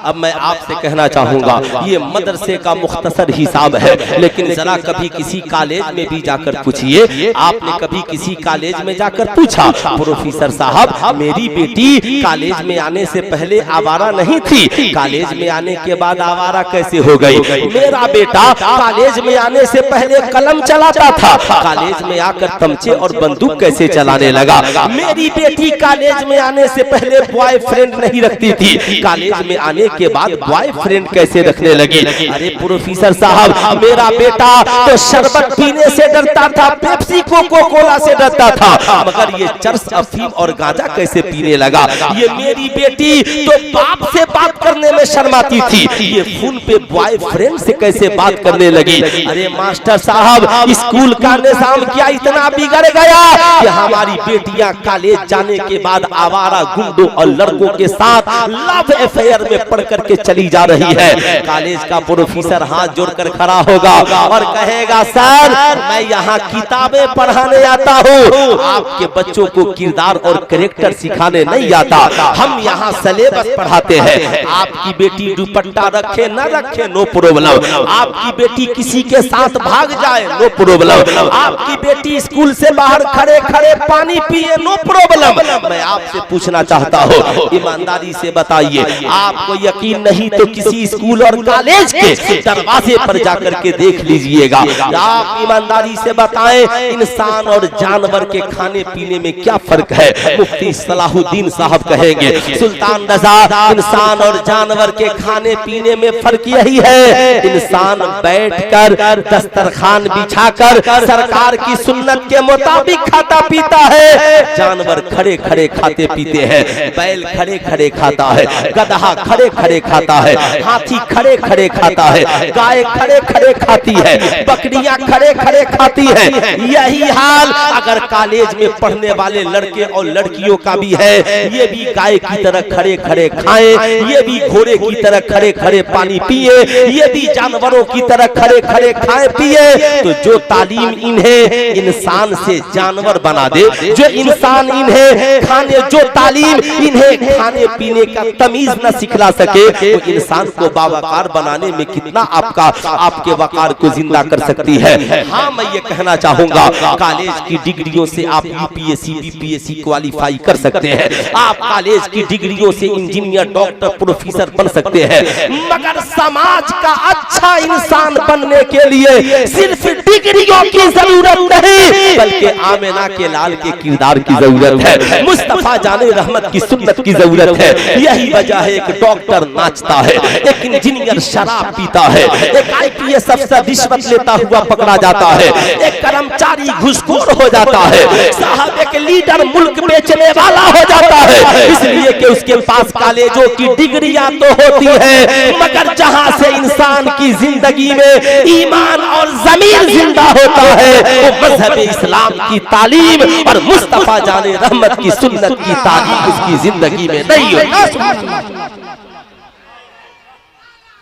अब मैं आपसे कहना चाहूंगा, ये मदरसे का मुख्तसर हिसाब है, लेकिन जरा कभी किसी कॉलेज में भी जाकर पूछिए। आपने कभी किसी कॉलेज में जाकर पूछा, प्रोफेसर साहब मेरी बेटी कॉलेज में आने से पहले आवारा नहीं थी, कॉलेज में आने के बाद आवारा कैसे हो गई? मेरा बेटा कॉलेज में आने से पहले कलम चलाता था, कॉलेज में आकर तमचे और बंदूक कैसे चलाने लगा? मेरी बेटी कॉलेज में आने से पहले बॉयफ्रेंड नहीं रखती थी, कॉलेज में आने के बाद बॉयफ्रेंड कैसे रखने लगी? अरे प्रोफेसर साहब मेरा बेटा तो शरबत पीने से डरता था, पेप्सी कोको कोला से डरता था, मगर ये चरस, अफीम और गांजा कैसे पीने लगा? ये मेरी बेटी तो बाप से बात करने में शर्माती थी, ये फोन पे बॉयफ्रेंड से कैसे बात करने लगी? अरे मास्टर साहब स्कूल का निजाम क्या इतना बिगड़ गया कि हमारी बेटियां कॉलेज जाने के बाद आवारा गुंडों और लड़कों के साथ लव अफेयर में पढ़ करके चली जा रही है। कॉलेज का प्रोफेसर हाथ जोड़कर खड़ा होगा और कहेगा, सर मैं यहाँ किताबें पढ़ाने आता हूँ, आपके बच्चों को किरदार और कैरेक्टर सिखाने नहीं आता, हम यहाँ सिलेबस पढ़ाते हैं। आपकी बेटी दुपट्टा रखे न रखे नो प्रॉब्लम, आपकी बेटी किसी के साथ भाग जाए नो प्रॉब्लम, आपकी बेटी स्कूल से बाहर खड़े खड़े पानी पिए नो प्रॉब्लम। मैं आपसे पूछना चाहता हूँ, ईमानदारी से बताइए, आपको यकीन नहीं तो किसी स्कूल और कॉलेज के दरवाजे पर जाकर के देख लीजिएगा। आप ईमानदारी से बताएं, इंसान और जानवर के खाने पीने में क्या फर्क है? मुफ्ती सलाहुद्दीन साहब कहेंगे, सुल्तान रजा, इंसान और जानवर के खाने पीने में फर्क यही है, इंसान बैठकर दस्तरखान बिछाकर सरकार की सुन्नत के मुताबिक खाता पीता है, जानवर खड़े खड़े खाते पीते हैं, बैल खड़े खड़े खाता है, गधा खड़े खड़े खाता है, हाथी खड़े खड़े खाता है, गाय खड़े खड़े खाती है, बकरियां खड़े खड़े खाती है। यही हाल अगर कॉलेज में पढ़ने वाले लड़के और लड़कियों का भी है, ये भी गाय की तरह खड़े खड़े खाएं, ये भी घोड़े की तरह खड़े खड़े पानी पिए, ये भी जानवरों की तरह खड़े खड़े खाए पिए। तो जो तालीम इन्हें इंसान से जानवर बना दे, जो इंसान इन्हें खाने, जो तालीम इन्हें खाने पीने का तमीज न सिखला सके, वो इंसान को बावकार बनाने में कितना आपके वकार को जिंदा कर सकती है। हाँ मैं ये कहना चाहूंगा, कॉलेज की डिग्रियों से आप यूपीएससी बीपीएससी क्वालिफाई कर सकते हैं, आप कॉलेज की डिग्रियों से इंजीनियर डॉक्टर प्रोफेसर बन सकते हैं, मगर समाज का अच्छा इंसान बनने के लिए सिर्फ डिग्रियों की जरूरत नहीं, बल्कि आमिना के लाल के किरदार की जरूरत है, मुस्तफा जाने रहमत की सुन्नत की जरूरत है। यही वजह है एक डॉक्टर नाचता है, एक इंजीनियर शराब पीता है, एक आईपीएस अफसर रिश्वत लेता हुआ पकड़ा जाता है, एक कर्मचारी घूसखोर हो जाता है, साहब एक लीडर मुल्क बेचने वाला हो जाता है, इसलिए कि उसके पास कॉलेजों की डिग्रियां तो होती है, मगर जहां से इंसान की की जिंदगी में ईमान और ज़मीर जिंदा होता है, वो मजहब इस्लाम की तालीम और मुस्तफा जाने रहमत की सुन्नत की तालीम उसकी जिंदगी में नहीं होती।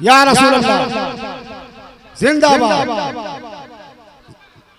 या रसूल अल्लाह जिंदाबाद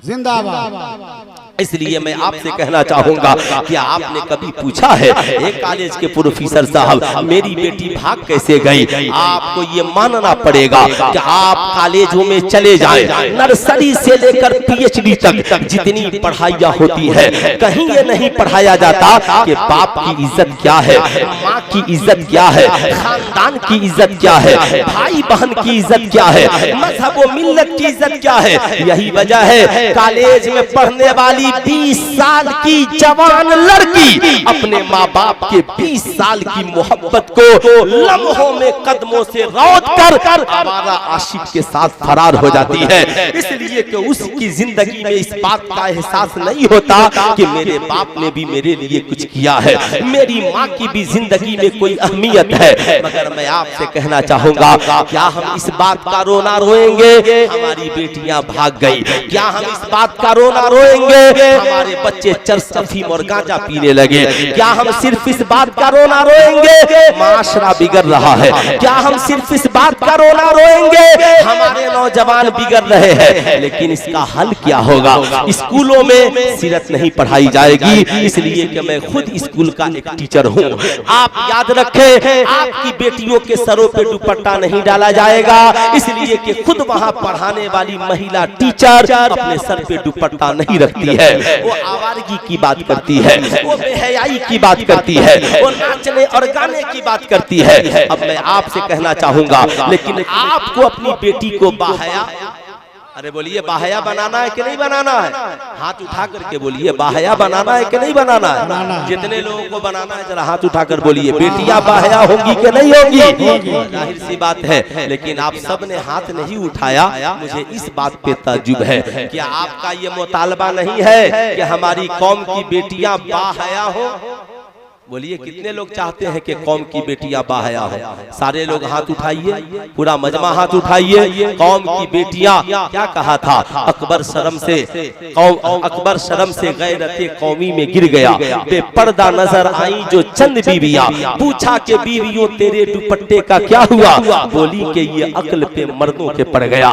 जिंदाबाद। इसलिए मैं आपसे कहना चाहूंगा कि आपने कभी पूछा है एक कॉलेज के प्रोफेसर साहब मेरी बेटी भाग कैसे गई? आपको ये मानना पड़ेगा कि आप कॉलेजों में चले जाएं, नर्सरी से लेकर पीएचडी तक जितनी पढ़ाइयाँ होती है कहीं ये नहीं पढ़ाया जाता कि बाप की इज्जत क्या है, माँ की इज्जत क्या है, खानदान की इज्जत क्या है, भाई बहन की इज्जत क्या है, मजहब व मिल्लत की इज्जत क्या है। यही वजह है कॉलेज में पढ़ने वाली 20 साल की जवान लड़की अपने माँ बाप के 20 साल की मोहब्बत को लम्हों में कदमों से रौंद कर आवारा आशिक के साथ फरार हो जाती है। इसलिए कि उसकी जिंदगी में इस बात का एहसास नहीं होता कि मेरे बाप ने भी मेरे लिए कुछ किया है, मेरी माँ की भी जिंदगी में कोई अहमियत है। मगर मैं आपसे कहना चाहूंगा, क्या हम इस बात का रोना रोएंगे हमारी बेटियां भाग गई? क्या हम इस बात का रोना रोएंगे हमारे बच्चे चरस अफीम और गांजा पीने लगे? क्या हम सिर्फ इस बात का रोना रोएंगे माशरा बिगड़ रहा है? क्या हम सिर्फ इस बात का रोना रोएंगे हमारे नौजवान बिगड़ रहे हैं? लेकिन इसका हल क्या होगा? स्कूलों में सीरत नहीं पढ़ाई जाएगी, इसलिए कि मैं खुद स्कूल का एक टीचर हूँ। आप याद रखें, आपकी बेटियों के सरों पे दुपट्टा नहीं डाला जाएगा, इसलिए कि खुद वहाँ पढ़ाने वाली महिला टीचर अपने सर पे दुपट्टा नहीं रखती है, वो आवारगी की बात करती है, वो बेहयाई की बात करती है, वो नाचने और गाने की बात करती है। अब मैं आपसे कहना चाहूंगा, लेकिन आपको अपनी बेटी को बाहया, अरे बोलिए बाहया बनाना है कि नहीं बनाना है? हाथ उठा करके बोलिए बाहया बनाना है कि नहीं बनाना है? जितने लोगों को बनाना है जरा हाथ उठाकर बोलिए बेटियां बाहया होंगी कि नहीं होंगी? जाहिर सी बात है, लेकिन आप सब ने हाथ नहीं उठाया। मुझे इस बात पे ताज्जुब है कि आपका ये मुतालबा नहीं है कि हमारी कौम की बेटियां बाहया हो। बोलिए कितने लोग चाहते हैं कि कौम की बेटियां बाहया हो? सारे लोग हाथ उठाइए, पूरा मजमा हाथ उठाइए। कौम की बेटियां, क्या कहा था अकबर शर्म से, अकबर शर्म से गैरते कौमी में गिर गया, बेपर्दा नजर आई जो चंद बीवियां, पूछा कि बीवियों तेरे दुपट्टे का क्या हुआ? बोली कि ये अक्ल पे मर्दों के पड़ गया।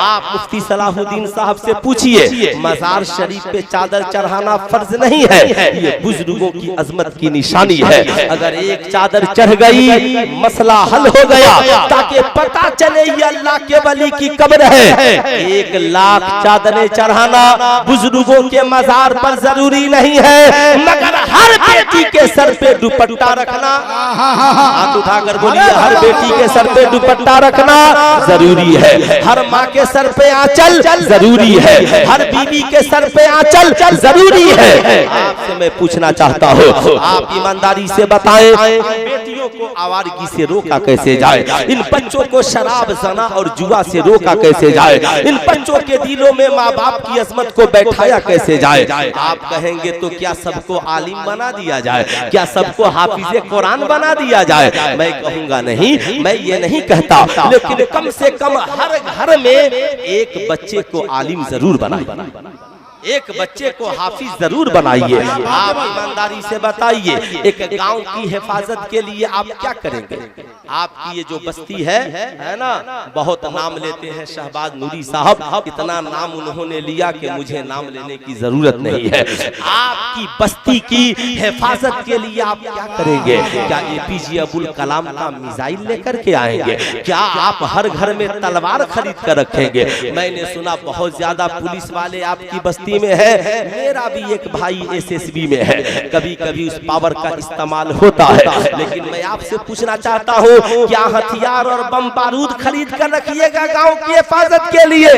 आप मुफ्ती सलाहुद्दीन साहब से पूछिए, मजार शरीफ पे चादर चढ़ाना फर्ज नहीं है, ये बुजुर्गों की अजमत की निशानी है। अगर एक चादर चढ़ गई मसला हल हो गया, ताकि पता चले ये अल्लाह के वली की कब्र है। 1 लाख चादरें चढ़ाना बुजुर्गों के मजार पर जरूरी नहीं है, मगर हर बेटी के सर पे दुपट्टा रखना, हाथ उठाकर बोलिए, हर बेटी के सर पे दुपट्टा रखना जरूरी है। हर माँ के सर पे आंचल जरूरी है, हर बीवी के सर पे आंचल जरूरी है। आपसे मैं पूछना चाहता हूँ, आप ईमानदारी से बताएं, बेटियों को आवारगी से रोका कैसे जाए? इन बच्चों को शराब, ज़ना और जुआ से रोका कैसे जाए? इन बच्चों के दिलों में माँ बाप की अजमत को बैठाया कैसे जाए? आप कहेंगे तो क्या सबको आलिम बना दिया जाए? क्या सबको हाफिज़े कुरान बना दिया जाए? मैं कहूँगा नहीं, मैं ये नहीं कहता, लेकिन कम से कम हर घर में एक बच्चे को आलिम जरूर बनाए, एक बच्चे को हाफिज जरूर बनाइए। आप ईमानदारी से बताइए, एक गांव की हिफाजत के लिए आप क्या करेंगे? आपकी ये जो बस्ती है ना, बहुत नाम लेते हैं शहबाज नूरी साहब, इतना नाम उन्होंने लिया कि मुझे नाम लेने की जरूरत नहीं है। आपकी बस्ती की हिफाजत के लिए आप क्या करेंगे? क्या एपीजे अब्दुल कलाम का मिसाइल लेकर के आएंगे? क्या आप हर घर में तलवार खरीद कर रखेंगे? मैंने सुना बहुत ज्यादा पुलिस वाले आपकी बस्ती में है, मेरा भी एक भाई एसएसबी में है, कभी कभी उस पावर का इस्तेमाल होता है। लेकिन मैं आपसे पूछना चाहता हूँ, क्या हथियार और बम बारूद खरीद कर रखिएगा गांव की हिफाजत के लिए?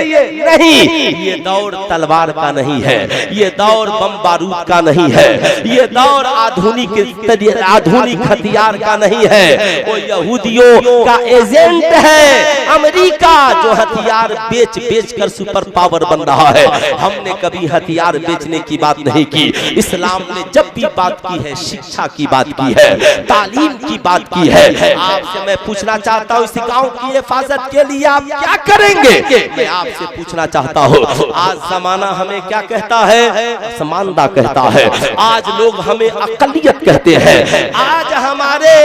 नहीं, ये दौर तलवार का नहीं है, ये दौर बम बारूद का नहीं है, ये दौर आधुनिक हथियार का नहीं है। वो यहूदियों का एजेंट है अमेरिका, जो हथियार बेच बेच कर सुपर पावर बन रहा है। हमने कभी हथियार बेचने की बात नहीं की। इस्लाम ने जब भी बात की है शिक्षा की बात की है, तालीम की बात की है। आप आपसे मैं पूछना चाहता हूँ, इस गांव की हिफाजत के लिए आप क्या करेंगे? मैं आपसे पूछना चाहता हूँ, आज जमाना हमें क्या कहता है? असमानता कहता है। आज लोग हमें अकलियत कहते हैं। आज हमारे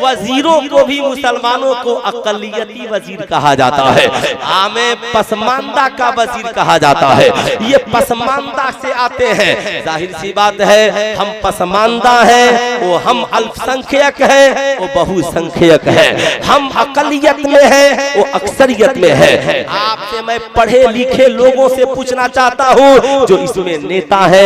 वजीरों को भी मुसलमानों को अकलियती वजीर कहा जाता है, हमें पसमानदा का वजीर कहा जाता है। ये पसमानदा से आते हैं। जाहिर सी बात है, हम पसमानदा हैं, वो हम अल्पसंख्यक हैं, वो बहुसंख्यक है। हम अकलियत में हैं, वो अक्सरियत में है। आपसे मैं पढ़े लिखे लोगों से पूछना चाहता हूँ, जो इसमें नेता है,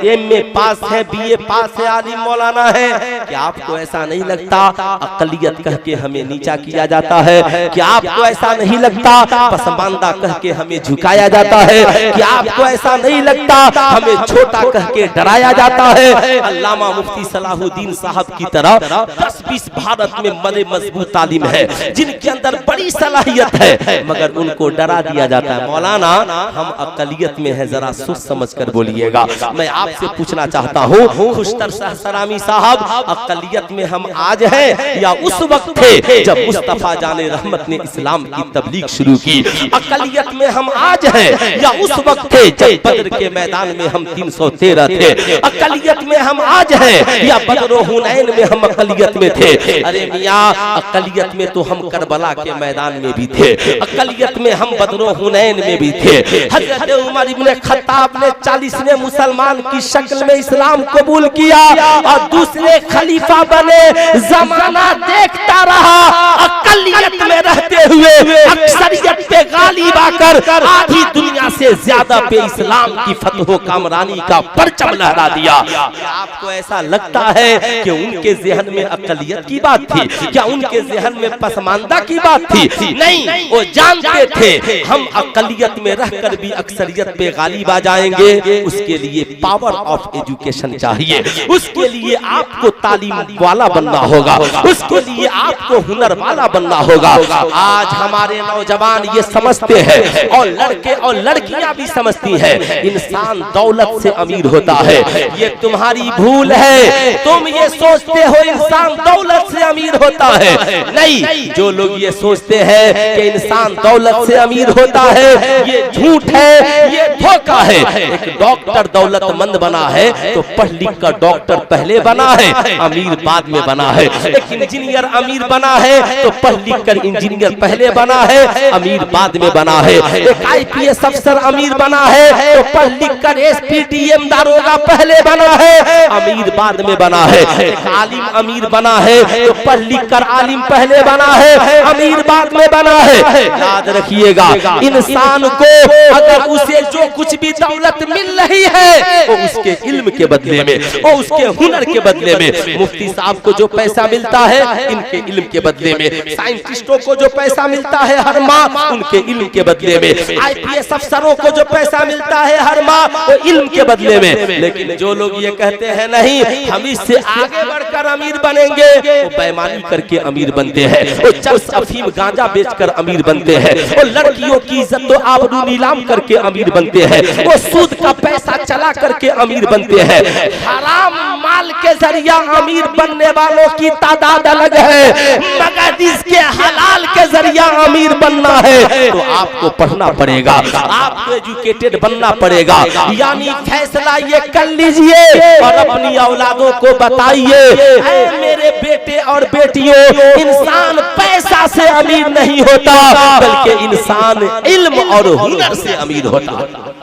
एमए पास है, बीए पास है, आलिम मौलाना है, क्या आपको ऐसा नहीं लगता अकलियत कह के हमें नीचा किया जाता है? क्या आपको ऐसा नहीं लगता पसमानदा कह के हमें झुकाया जाता है? क्या आपको ऐसा नहीं लगता हमें छोटा कह के डराया जाता है? अल्लामा मुफ्ती सलाहुद्दीन साहब की तरह 10-20 भारत में बड़े मजबूत तालीम है, जिनके अंदर बड़ी सलाहियत है, मगर उनको डरा दिया जाता है। मौलाना हम अकलियत में है, जरा सोच समझ कर बोलिएगा। मैं आपसे पूछना चाहता हूँ, खुशतर सहसरामी साहब, अकलियत में हम आज हैं या उस वक्त थे जब मुस्तफा जाने रहमत ने इस्लाम की तबलीग शुरू की? अकलियत में हम आज हैं या उस वक्त थे जब बदर के मैदान में हम 313 थे? अकलियत में हम आज हैं या बदर और हुनैन में हम अकलियत में थे? अरे मियां, अकलियत में तो हम करबला के मैदान में भी थे, अकलियत में हम बदर और हुनैन में भी थे। हजरत उमर इब्ने खत्ताब ने 40वें मुसलमान की शक्ल में इस्लाम कबूल किया और दूसरे खलीफा बने। जमाना देखता रहा, अकलियत में रहते हुए अक्सरियत पे गालिब आकर आधी दुनिया से ज्यादा पे इस्लाम की फतह कामरानी का परचम लहरा दिया। आपको ऐसा लगता है कि उनके ज़हन में अकलियत की बात थी? क्या उनके ज़हन में पसमानदा की बात थी? नहीं, वो जानते थे हम अकलियत में रहकर भी अक्सरियत पे गालिब आ जाएंगे। उसके लिए पावर ऑफ एजुकेशन चाहिए, उसके लिए आपको तालीम वाला बनना होगा, उसके लिए आपको हुनर वाला बनना होगा। आज हमारे नौजवान ये समझते हैं और लड़के और लड़कियां भी समझती हैं, इंसान दौलत से अमीर होता है। ये तुम्हारी भूल है। तुम ये सोचते हो इंसान दौलत से अमीर होता है। नहीं, जो लोग ये सोचते हैं कि इंसान दौलत से अमीर होता है, ये झूठ है, ये धोखा है। एक डॉक्टर दौलतमंद बना है तो पढ़ लिख कर डॉक्टर पहले बना है, अमीर बाद में बना है। एक इंजीनियर अमीर बना है तो पढ़ लिख कर इंजीनियर पहले बना है, अमीर बाद में बना है। एक आईपीएस अफसर अमीर बना है तो पढ़ लिख कर एसपी डीएम दारोगा पहले बना है, अमीर बाद में बना है। एक आलिम अमीर बना है तो पढ़ लिख कर आलिम पहले बना है, अमीर बाद में बना है। याद रखिएगा, इंसान को अगर उसे जो कुछ भी दौलत मिल रही है वो उसके इल्म के बदले में, वो उसके हुनर के बदले में। मुफ्ती साहब को जो पैसा मिलता है इनके इल्म के बदले में, साइंटिस्टों को जो पैसा मिलता है हर माह उनके इल्म के बदले में, आईपीएस अफसरों को जो पैसा मिलता है हर माह वो इल्म के बदले में। लेकिन जो लोग ये कहते हैं नहीं हम इससे आगे बढ़कर अमीर बनेंगे, वो बेईमानी करके अमीर बनते हैं, वो चरस अफीम गांजा बेचकर अमीर बनते हैं, वो लड़कियों की इज्जत तो आबरू नीलाम करके अमीर बनते हैं, वो सूद का पैसा चला करके अमीर बनते हैं। हराम माल के जरिया अमीर बनने वालों की तादाद अलग है, मगर इसके हलाल के जरिया अमीर बनना है तो आपको पढ़ना पड़ेगा, आपको एजुकेटेड बनना पड़ेगा। यानी फैसला ये कर लीजिए और अपनी औलादों को बताइए, ऐ मेरे बेटे और बेटियों, इंसान पैसा से अमीर नहीं होता बल्कि इंसान इल्म और हुनर से अमीर होता है।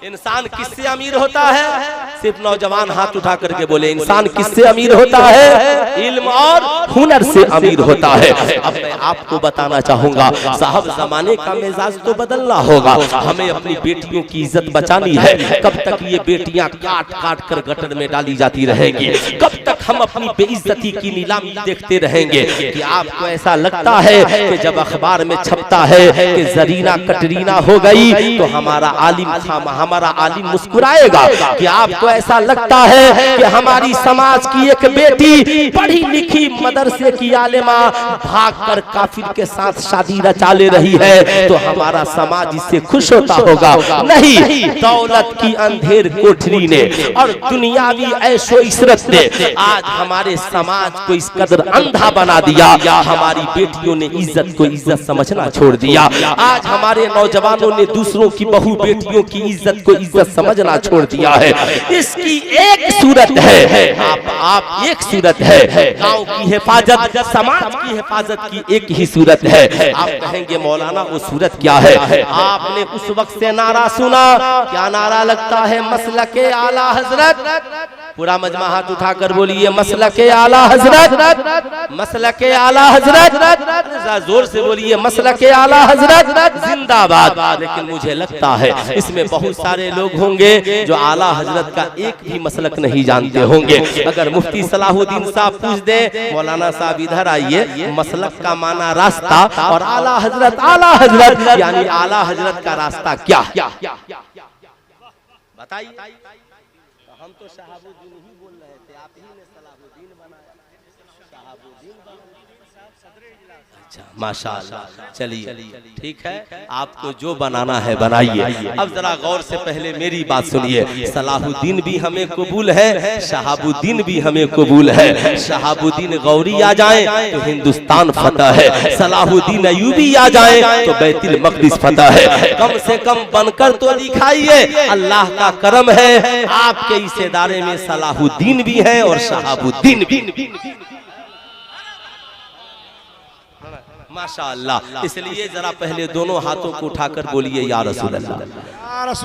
इंसान किससे अमीर होता है? सिर्फ नौजवान हाथ उठा करके बोले, इंसान किससे अमीर होता है? इल्म और हुनर से अमीर होता है। अब मैं आपको बताना चाहूंगा, साहब जमाने का मिजाज तो बदलना होगा, हमें अपनी बेटियों की इज्जत बचानी है। कब तक ये बेटियां काट काट कर गटर में डाली जाती रहेंगी? कब तक हम अपनी बेइज्जती की नीलामी देखते रहेंगे? कि आपको ऐसा लगता है कि जब अखबार में छपता है कि जरीना कटरीना हो गई तो हमारा आलिम मुस्कुराएगा? कि आपको ऐसा लगता है कि हमारी समाज की एक बेटी पढ़ी लिखी मदरसे की आलिमा भागकर काफिर के साथ शादी रचा ले रही है तो हमारा समाज इससे खुश होता होगा? नहीं, दौलत की अंधेर कोठरी ने और दुनियावी ऐशो इशरत ने आज हमारे समाज को इस कदर अंधा बना दिया, हमारी बेटियों ने इज्जत को इज्जत समझना छोड़ दिया। आज हमारे नौजवानों ने दूसरों की बहू बेटियों की इज्जत को इज्जत समझना छोड़ दिया है। इसकी एक सूरत है, आप एक सूरत है, गांव की हिफाजत, समाज की हिफाजत की एक ही सूरत है। आप कहेंगे मौलाना वो सूरत क्या है? आपने उस वक्त से नारा सुना, क्या नारा लगता है? मसलके आला हजरत। पूरा मजमा हाथ उठाकर बोलिए मसलके आला हजरत, मसलके आला हजरत। जोर से बोलिए मसलके आला हजरत जिंदाबाद। लेकिन मुझे लगता है इसमें बहुत सारे लोग होंगे जो आला हजरत का एक भी मसलक नहीं जानते होंगे। अगर मुफ्ती सलाहुद्दीन साहब पूछ दे, मौलाना साहब इधर आइए, मसलक का माना रास्ता और आला हजरत यानी आला हजरत का रास्ता क्या? बताइए। हम तो शहाबुद्दीन ही बोल रहे थे, आप ही ने सलाहुद्दीन बनाया। शहाबुद्दीन अच्छा माशाअल्लाह, चलिए ठीक है, आपको जो बनाना है बनाइए। अब जरा गौर से पहले मेरी बात सुनिए, सलाहुद्दीन भी हमें कबूल है, शहाबुद्दीन भी हमें कबूल है। शहाबुद्दीन गौरी आ जाए तो हिंदुस्तान फतह है, सलाहुद्दीन अयूबी आ जाए तो बैतुल मक़दिस फतह है। कम से कम बनकर तो दिखाइए, अल्लाह का करम है आपके इस इदारे में सलाहुद्दीन भी है और शहाबुद्दीन भी। माशाअल्लाह। इसलिए जरा पहले दोनों हाथों को उठाकर बोलिए या रसूल अल्लाह,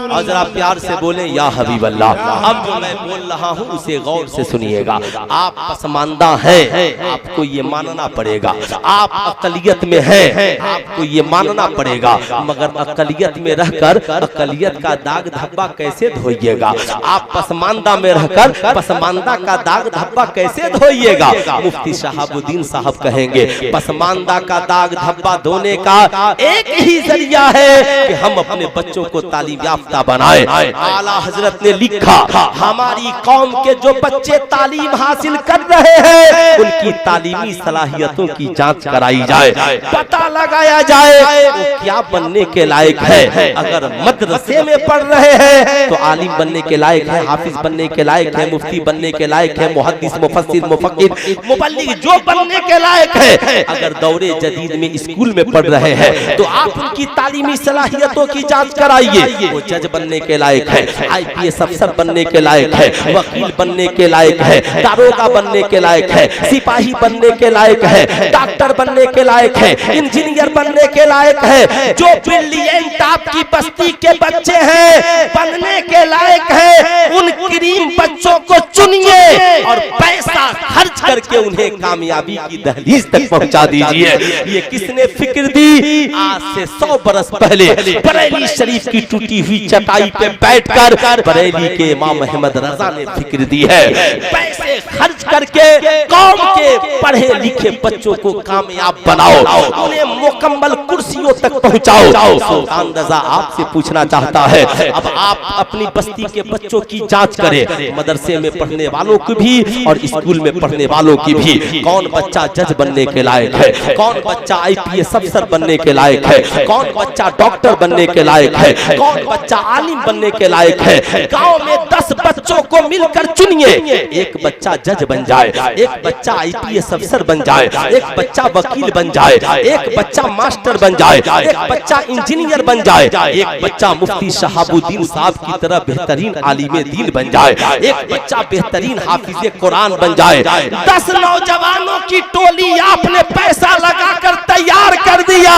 और जरा प्यार से बोले या हबीब अल्लाह। अब जो मैं बोल रहा हूँ उसे गौर से सुनिएगा। आप पसमानदा हैं, आपको ये मानना पड़ेगा। आप अकलियत में हैं, आपको ये मानना पड़ेगा। मगर अकलियत में रहकर अकलियत का दाग धब्बा कैसे धोइएगा? आप पसमानदा में रहकर पसमानदा का दाग धब्बा कैसे धोइएगा? मुफ्ती शहाबुद्दीन साहब कहेंगे पसमानदा का दाग धब्बा धोने का एक ही जरिया है कि हम अपने बच्चों को तालीम याफ्ता बनाए। आला हजरत ने लिखा, हमारी कौम के जो बच्चे तालीम हासिल कर रहे हैं उनकी तालीमी सलाहियतों की जांच कराई जाए, पता लगाया जाए वो क्या बनने के लायक है। अगर मदरसे में पढ़ रहे हैं तो आलिम बनने के लायक है, हाफिज बनने के लायक है, मुफ्ती बनने के लायक है, मुहद्दिस, मुफस्सिर, मुफक्किर, मुबल्लिग जो बनने के लायक है। अगर दौरे जदीद में स्कूल में पढ़ रहे हैं तो आप उनकी तालीमी सलाहियतों की जांच कराइए। वो जज बनने के लायक है, IPS अफसर बनने के लायक है, वकील बनने के लायक है, दारोगा बनने के लायक है, सिपाही बनने के लायक है, डॉक्टर बनने के लायक है, इंजीनियर बनने के लायक है। जो ब्रिलियंट आपकी बस्ती के बच्चे हैं बनने के लायक है, उन करीम बच्चों को चुनिए और पैसा खर्च करके उन्हें कामयाबी की दहलीज तक पहुंचा दीजिए। ये किसने फिक्र दी? आज से 100 बरस पहले बरेली शरीफ की टूटी हुई चटाई पे बैठकर बरेली के इमाम अहमद रजा ने फिक्र दी है। पैसे खर्च करके कौम के पढ़े लिखे बच्चों को कामयाब बनाओ, उन्हें मुकम्मल कुर्सियों तक पहुंचाओ। सुल्तान रजा आपसे पूछना चाहता है, अब आप अपनी बस्ती के बच्चों की जांच करें, मदरसे में पढ़ने वालों की भी और स्कूल में पढ़ने वालों की भी। कौन बच्चा जज बनने के लायक है, कौन बच्चा IPS अफसर बनने के लायक है, कौन बच्चा डॉक्टर बनने के लायक है, कौन बच्चा आलिम बनने के लायक है। गांव में 10 बच्चों को मिलकर चुनिए, एक बच्चा जज बन जाए, एक बच्चा IPS अफसर बन जाए, एक बच्चा वकील बन जाए, एक बच्चा मास्टर बन जाए, एक बच्चा इंजीनियर बन जाए, एक बच्चा मुफ्ती शहाबुद्दीन साहब की तरह बेहतरीन आलिम दीन बन जाए, एक बच्चा बेहतरीन हाफिज कुरान बन जाए। 10 नौजवानों की टोली आपने पैसा लगाकर तैयार कर दिया।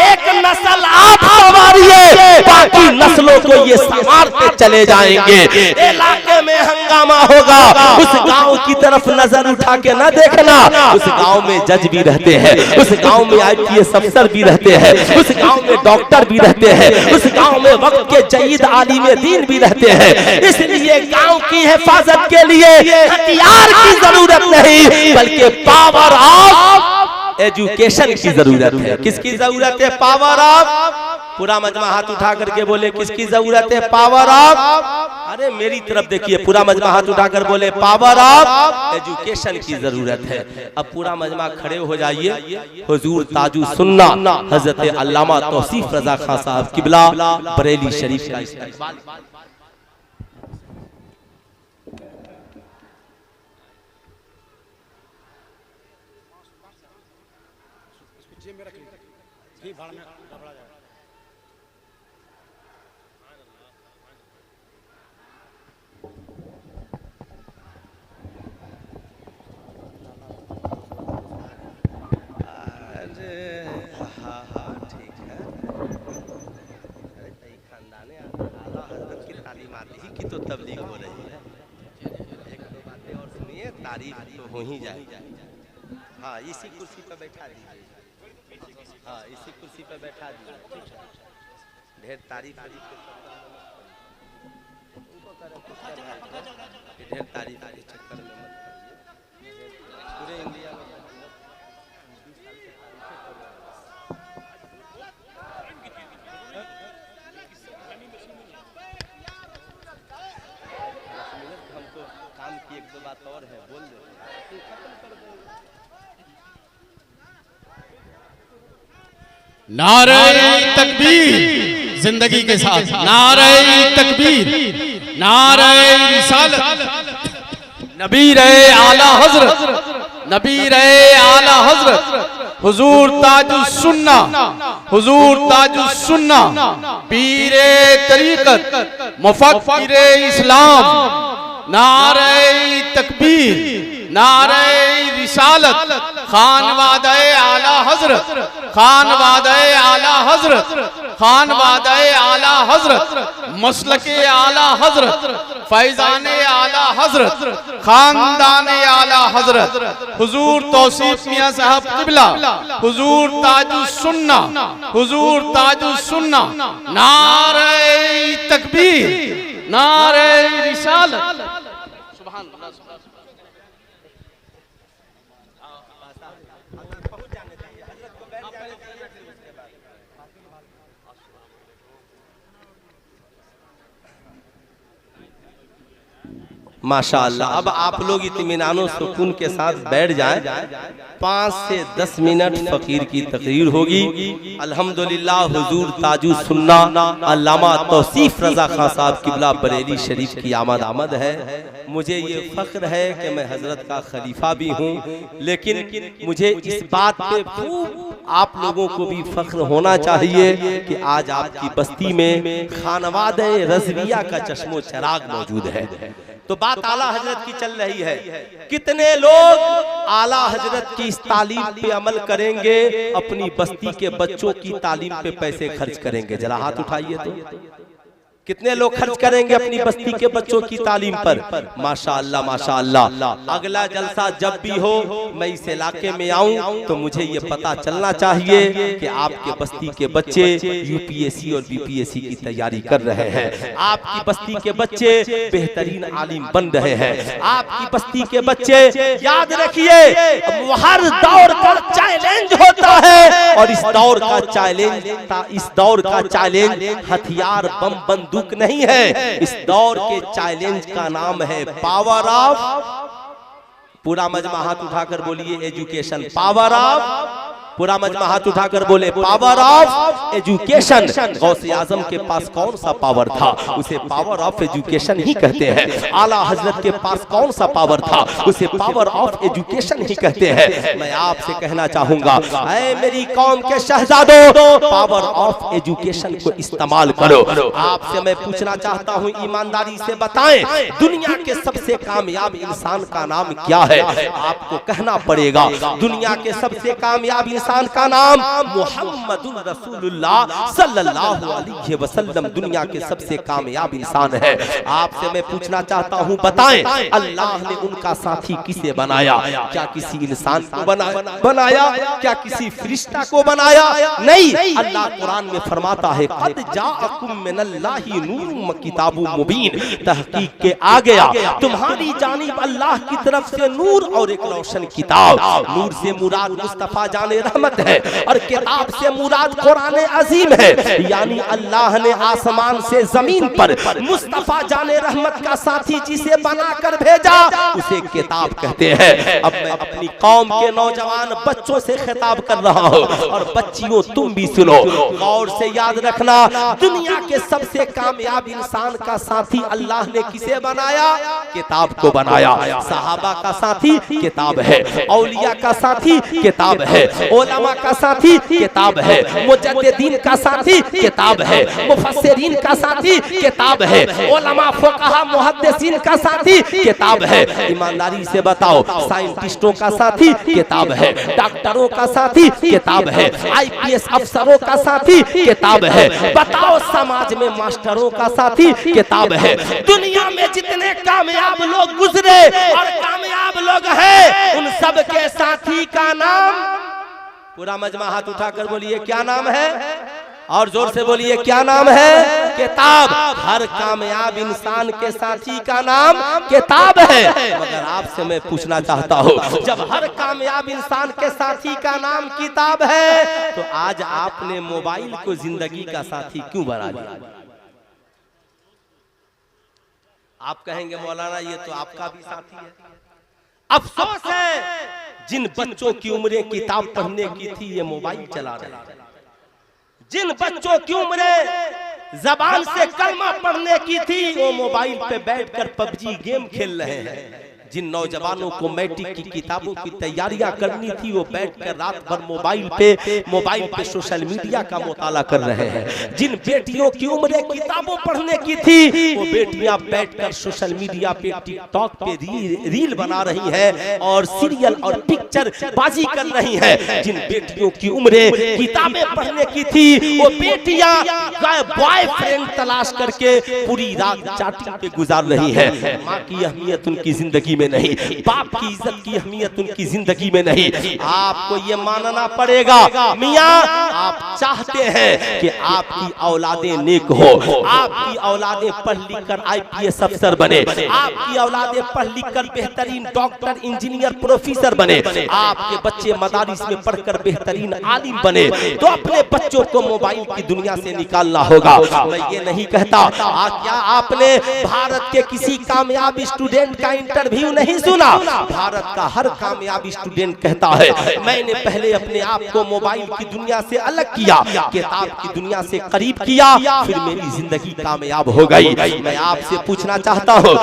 एक नस्ल आप संवारिए, बाकी नस्लों को ये संवारते चले जाएंगे। इलाके में हंगामा होगा, उस गांव की तरफ नजर उठा के न देखना। उस गांव में जज भी रहते हैं, उस गांव में IPS अफसर भी रहते हैं, उस गांव में डॉक्टर भी रहते हैं, उस गांव में वक्त के जयीद आलिम दीन भी रहते हैं। इसलिए गांव की हिफाजत के लिए हथियार की जरूरत नहीं, बल्कि पावर ऑफ एजुकेशन की जरूरत है। किसकी जरूरत है? Power of. पूरा मजमा हाथ उठा करके बोले किसकी जरूरत है? Power of. अरे मेरी तरफ देखिए, पूरा मजमा हाथ उठाकर बोले पावर ऑफ एजुकेशन की जरूरत है। अब पूरा मजमा खड़े हो जाइए। हुजूर ताजु सुन्ना हजरत अल्लामा तौसीफ रजा खान साहब किबला बरेली शरीफ का इस्तेमाल। की तो तबलीग हो रही है, एक दो बातें और सुनिए, तारीफ तो हो ही जाए। हाँ इसी कुर्सी पे बैठा दीजिए, हाँ इसी कुर्सी पे बैठा दीजिए। ढेर तारीफ ढेर तारीफ के चक्कर में मत पड़िए। पूरे इंडिया में काम की एक दो बात और है, बोल दो। नारे तकबीर जिंदगी के साथ, नारे तकबीर, नारे रिसालत, नबी रहे आला हजरत, नबी रहे आला हजरत, हुजूर ताजुस सुन्ना, हुजूर ताजुस सुन्ना, पीरे तरीकत, मुफक्किरे इस्लाम, नारे तकबीर, नारे रिसालत, खानवादे आला हजरत, खानवादे आला हजरत, खानवादे आला हजरत, मसलके आला हजरत, फैजाने आला हजरत, खानदाने आला हजरत, हुजूर तौसीफ मियां साहब किबला, हुजूर ताजुस सुन्ना, हुजूर ताजुस सुन्ना, नारे तकबीर, नारे रिसालत। सुभान अल्लाह। माशाअल्लाह। अब आप लोग इत्मीनानो सुकून के साथ बैठ जाएं। 5 से 10 मिनट फकीर की तकरीर होगी। अल्हम्दुलिल्लाह हुजूर ताजु सुन्ना अल्लामा तौसीफ रजा खान साहब किबला बरेली शरीफ की आमद है। मुझे ये फख्र है कि मैं हजरत का खलीफा भी हूँ, लेकिन मुझे इस बात पे खूब आप लोगों को भी फख्र होना चाहिए कि आज आपकी बस्ती में खानवादे रज़विया का चश्मो चराग मौजूद है। तो बात आला हजरत की चल रही है। कितने लोग आला हजरत की इस तालीम पे अमल करेंगे, अपनी बस्ती के बच्चों की तालीम पे पैसे खर्च करेंगे? जरा हाथ उठाइए तो कितने लोग खर्च करेंगे अपनी बस्ती के बच्चों की तालीम पर? माशाअल्लाह माशाअल्लाह। अगला जलसा जब भी हो मैं इस इलाके में आऊं तो मुझे ये पता चलना चाहिए कि आपके बस्ती के बच्चे यूपीएससी और बीपीएससी की तैयारी कर रहे हैं, आपकी बस्ती के बच्चे बेहतरीन आलिम बन रहे हैं, आपकी बस्ती के बच्चे, याद रखिए हर दौर का चैलेंज होता है और इस दौर का चैलेंज हथियार बम बंदूक नहीं है। इस दौर के चैलेंज का नाम है पावर ऑफ। पूरा मजमा हाथ उठाकर बोलिए एजुकेशन। Power of. पूरा मजमा हाथ उठाकर बोले पावर ऑफ एजुकेशन। गौसे आजम के पास कौन सा पावर था? उसे पावर ऑफ एजुकेशन ही कहते हैं। आला हजरत के पास कौन सा पावर था? उसे पावर ऑफ एजुकेशन ही कहते हैं। मैं आपसे कहना चाहूंगा, ऐ मेरी कौम के शहजादों, पावर ऑफ एजुकेशन को इस्तेमाल करो। आपसे मैं पूछना चाहता हूँ, ईमानदारी से बताएं, दुनिया के सबसे कामयाब इंसान का नाम क्या है? आपको कहना पड़ेगा। दुनिया के सबसे कामयाब इंसान का नाम मुहम्मदुर रसूलुल्लाह सल्लल्लाहु अलैहि वसल्लम दुनिया के सबसे कामयाब इंसान है। आपसे मैं पूछना चाहता हूँ, बताएं अल्लाह ने उनका साथी किसे बनाया? क्या किसी इंसान को बनाया? क्या किसी फरिश्ता को बनाया? नहीं, अल्लाह कुरान में फरमाता है कद जाअकुम मिनल्लाहि नूरुम व किताबुम मुबीन, तहकीक के आ गया तुम्हारी जानिब अल्लाह की तरफ से नूर और एक रोशन किताब। नूर से मुराद मुस्तफा जाने रहमत है और किताब से मुराद कुरान अजीम है। यानी अल्लाह ने आसमान से जमीन पर मुस्तफा जाने रहमत का साथी जिसे बनाकर भेजा उसे किताब कहते हैं। अब मैं अपनी कौम के नौजवान बच्चों से खिताब कर रहा हूँ और बच्चियों तुम भी सुनो, गौर से याद रखना, दुनिया के सबसे कामयाब इंसान का साथी अल्लाह ने किसे बनाया? किताब को बनाया। सहाबा का साथी किताब है, औलिया का साथी किताब है, उलमा का साथी किताब है, मुजद्दिदीन का साथी किताब है, मुफस्सिरीन का साथी किताब है, उलमा फुक़हा मुहद्दिसीन का साथी किताब है। ईमानदारी से बताओ, साइंटिस्टों का साथी किताब है, डॉक्टरों का साथी किताब है, IPS अफसरों का साथी किताब है। बताओ समाज में मास्टरों का साथी किताब है। दुनिया में जितने कामयाब लोग गुजरे और कामयाब लोग हैं उन सब के साथी का नाम, पूरा मजमा हाथ उठाकर बोलिए क्या नाम है, और जोर से बोलिए क्या नाम है? किताब। हर कामयाब इंसान के साथी का नाम किताब है। मगर आपसे मैं पूछना चाहता हूँ, जब हर कामयाब इंसान के साथी का नाम किताब है तो आज आपने मोबाइल को जिंदगी का साथी क्यों बना दिया? आप कहेंगे मौलाना ये तो आपका भी साथी है। अफसोस है जिन बच्चों की उम्रें किताब पढ़ने की थी ये मोबाइल चला रहे हैं। जिन बच्चों की उम्रें जबान से कलमा पढ़ने की थी वो मोबाइल पे बैठकर पबजी गेम खेल रहे हैं। जिन नौजवानों को मैट्रिक की किताबों की तैयारियां करनी थी वो बैठकर रात भर मोबाइल पे सोशल मीडिया का मुताला कर रहे हैं। जिन बेटियों की उम्र किताबों पढ़ने की थी वो बेटियां बैठकर सोशल मीडिया पे टिकटॉक पे रील बना रही हैं और सीरियल और पिक्चर बाजी कर रही हैं। जिन बेटियों की उम्र किताबें पढ़ने की थी वो बेटियां बॉयफ्रेंड तलाश करके पूरी रात चैटिंग पे गुजार रही हैं। माँ की अहमियत उनकी जिंदगी में नहीं, बाप की इज्जत की अहमियत उनकी जिंदगी में नहीं। आपको ये मानना पड़ेगा मियां, आप चाहते हैं कि आपकी औलादें नेक हो, आपकी औलादें पढ़ लिख कर IPS अफसर बने, आपकी औलादें पढ़ लिख कर बेहतरीन डॉक्टर इंजीनियर प्रोफेसर बने, आपके बच्चे मदारिस में पढ़कर बेहतरीन आलिम बने, तो अपने बच्चों को मोबाइल की दुनिया से निकालना होगा। मैं ये नहीं कहता क्या आपने भारत के किसी कामयाब स्टूडेंट का इंटरव्यू नहीं सुना? भारत का हर कामयाब स्टूडेंट कहता है मैंने पहले अपने आप को मोबाइल की दुनिया से अलग किया, किताब की दुनिया से करीब किया, फिर मेरी जिंदगी कामयाब हो गई। मैं आपसे पूछना चाहता हूँ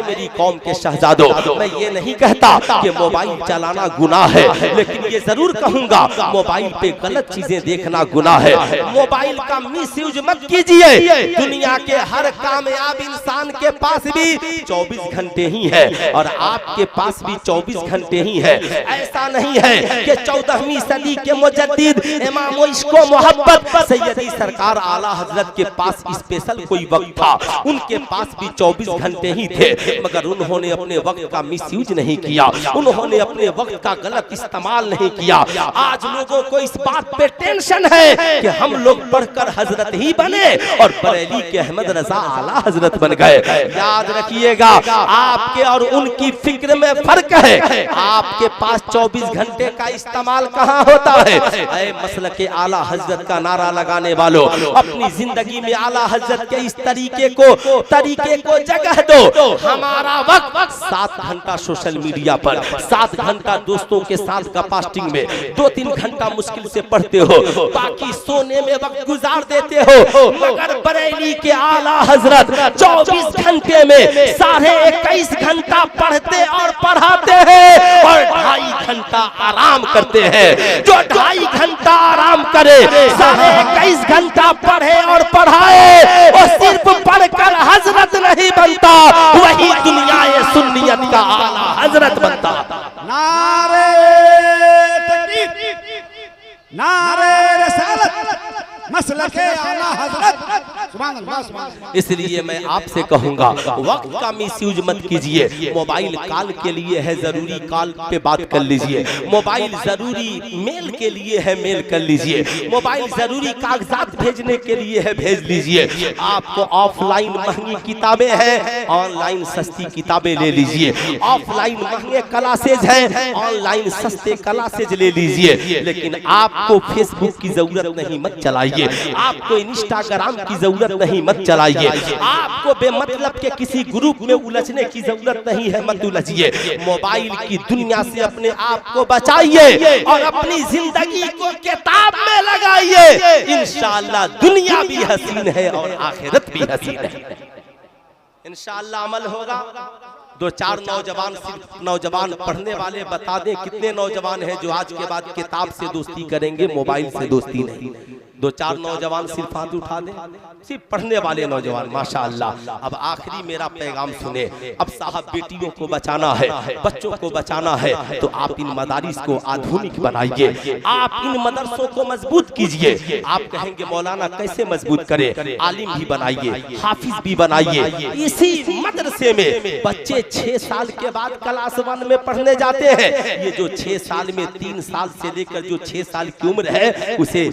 मेरी कौम के शहजादों, मैं ये नहीं कहता कि मोबाइल चलाना गुनाह है, लेकिन ये जरूर कहूंगा मोबाइल पे गलत चीजें देखना गुनाह है। मोबाइल का मिसयूज मत कीजिए। दुनिया के हर कामयाब इंसान के पास भी 24 घंटे ही है और आपके पास भी 24 घंटे ही है। ऐसा नहीं है कि 14वीं सदी के मुजद्दिद इमाम इश्क़ो मोहब्बत सैयदी सरकार आला हजरत के पास स्पेशल कोई वक्त था, उनके पास भी 24 घंटे ही थे, मगर उन्होंने अपने वक्त का मिसयूज नहीं किया, उन्होंने अपने वक्त का गलत इस्तेमाल नहीं किया। आज लोगों को इस बात पे टेंशन है कि हम लोग पढ़कर हजरत ही बने और बरेली के अहमद रजा आला हजरत बन गए। याद रखिएगा आपके और उनकी फिक्र में फर्क है। आपके पास 24 घंटे का इस्तेमाल कहाँ होता है? ऐ मसलक के आला हजरत का नारा लगाने वालों, अपनी जिंदगी में आला हजरत के इस तरीके को जगह दो। हमारा वक्त 7 घंटा सोशल मीडिया पर, 7 घंटा दोस्तों के साथ का फास्टिंग में, 2-3 घंटा मुश्किल से पढ़ते हो, बाकी सोने में वक्त गुजार देते हो। मगर बरेली के आला हजरत 24 घंटे में 21.5 घंटा पढ़ते और पढ़ाते हैं और 2.5 घंटा आराम करते हैं। जो 2.5 घंटा आराम करे, 21.5 घंटा पढ़े और पढ़ाए, और सिर्फ पढ़कर हजरत नहीं बनता, वही दुनिया सुन्नियत का आला हजरत बनता। नारे तकबीर, आला हजरत। सुभान अल्लाह, सुभान अल्लाह। इसलिए मैं आपसे कहूंगा वक्त का मिसयूज मत कीजिए। मोबाइल कॉल के लिए है जरूरी, कॉल पे बात कर लीजिए। मोबाइल जरूरी मेल के लिए है, मेल कर लीजिए। मोबाइल जरूरी कागजात भेजने के लिए है, भेज लीजिए। आपको ऑफलाइन महंगी किताबें हैं, ऑनलाइन सस्ती किताबें ले लीजिए। ऑफलाइन महंगे क्लासेज हैं, ऑनलाइन सस्ते क्लासेज ले लीजिए। लेकिन आपको फेसबुक की जरूरत नहीं, मत चलाइए। आपको इंस्टाग्राम की जरूरत नहीं, मत चलाइए। आपको बेमतलब के किसी ग्रुप में उलझने की जरूरत नहीं है, मत उलझिए। मोबाइल की दुनिया से अपने आप को बचाइए और अपनी जिंदगी को किताब में लगाइए। इंशाअल्लाह दुनिया भी हसीन है और आखिरत भी हसीन है। इंशाअल्लाह अमल होगा। दो चार नौजवान, सिर्फ नौजवान पढ़ने वाले बता दें कितने नौजवान हैं जो आज के बाद किताब से दोस्ती करेंगे, मोबाइल से दोस्ती नहीं। दो चार नौजवान सिर्फ हाथ उठा दें, सिर्फ पढ़ने वाले नौजवान, माशाअल्लाह। अब आखिरी मेरा पैगाम सुने। अब साहब बेटियों को बचाना है, बच्चों को बचाना है, तो आप इन मदारिस को आधुनिक बनाइए। आप इन मदरसों को मजबूत कीजिए। आप कहेंगे मौलाना कैसे मजबूत करें? आलिम भी बनाइए, हाफिज भी बनाइए। इसी मदरसे में बच्चे 6 साल के बाद क्लास 1 में पढ़ने जाते हैं। ये जो 6 साल में 3 साल से लेकर जो 6 साल की उम्र है, उसे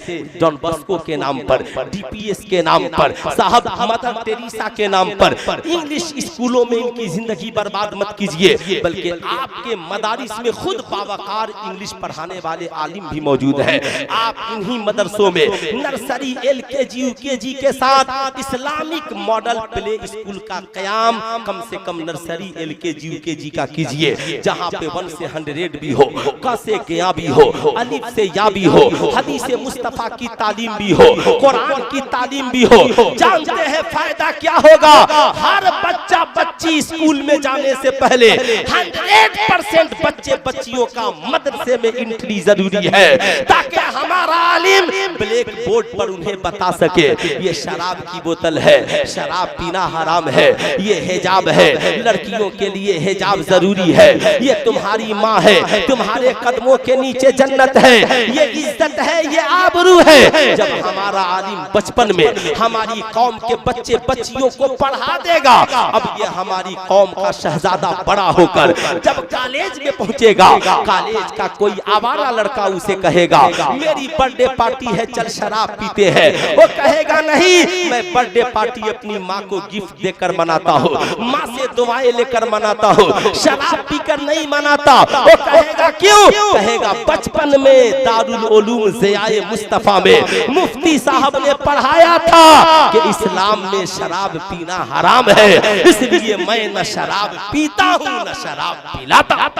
डॉन बॉस्को के नाम पर, डीपीएस के नाम पर, साहब मदर टेरेसा के नाम पर इंग्लिश स्कूलों में इनकी जिंदगी बर्बाद मत कीजिए। बल्कि आपके मदारिस में खुद बावकार इंग्लिश पढ़ाने वाले आलिम भी मौजूद हैं। आप इन्हीं मदरसों में नर्सरी, LKG, UKG के साथ इस्लामिक मॉडल प्ले स्कूल का कयाम कम से कम नर्सरी, LKG, UKG का कीजिए, जहाँ पे 1 से 100 भी हो, क से क्या भी हो, अलिफ से या भी हो, हदीस मुस्तफा की तालीम भी हो, कुरान की तालीम भी हो। जानते हैं फायदा क्या होगा? हर बच्चा बच्ची स्कूल में जाने से पहले 100% बच्चे बच्चियों का मदरसे में एंट्री जरूरी है, ताकि हमारा आलिम ब्लैक बोर्ड पर उन्हें बता सके ये शराब की बोतल है, शराब पीना हराम है, ये हिजाब है, लड़कियों के लिए हिजाब जरूरी है, ये तुम्हारी माँ है, तुम्हारे कदमों के नीचे जन्नत है, ये इज्जत है, ये आबरू है। जब हमारा आलिम बचपन में हमारी कौम के बच्चे बच्चियों को पढ़ा देगा, अब ये हमारी कौम का शहजादा बड़ा होकर जब कॉलेज में पहुंचेगा, कॉलेज का कोई आवारा लड़का उसे कहेगा मेरी बर्थडे पार्टी है, चल शराब पीते हैं, वो कहेगा नहीं, मैं बर्थडे पार्टी अपनी माँ को गिफ्ट देकर मनाता हूँ, माँ से दुआएं लेकर मनाता हूँ, शराब पीकर नहीं मनाता। वो कहेगा क्यों? कहेगा बचपन में दारुल उलूम ज़ियाए मुस्तफा में मुफ्ती साहब ने पढ़ाया था कि इस्लाम में शराब पीना हराम है, इसलिए मैं न शराब पीता हूँ न शराब पिलाता।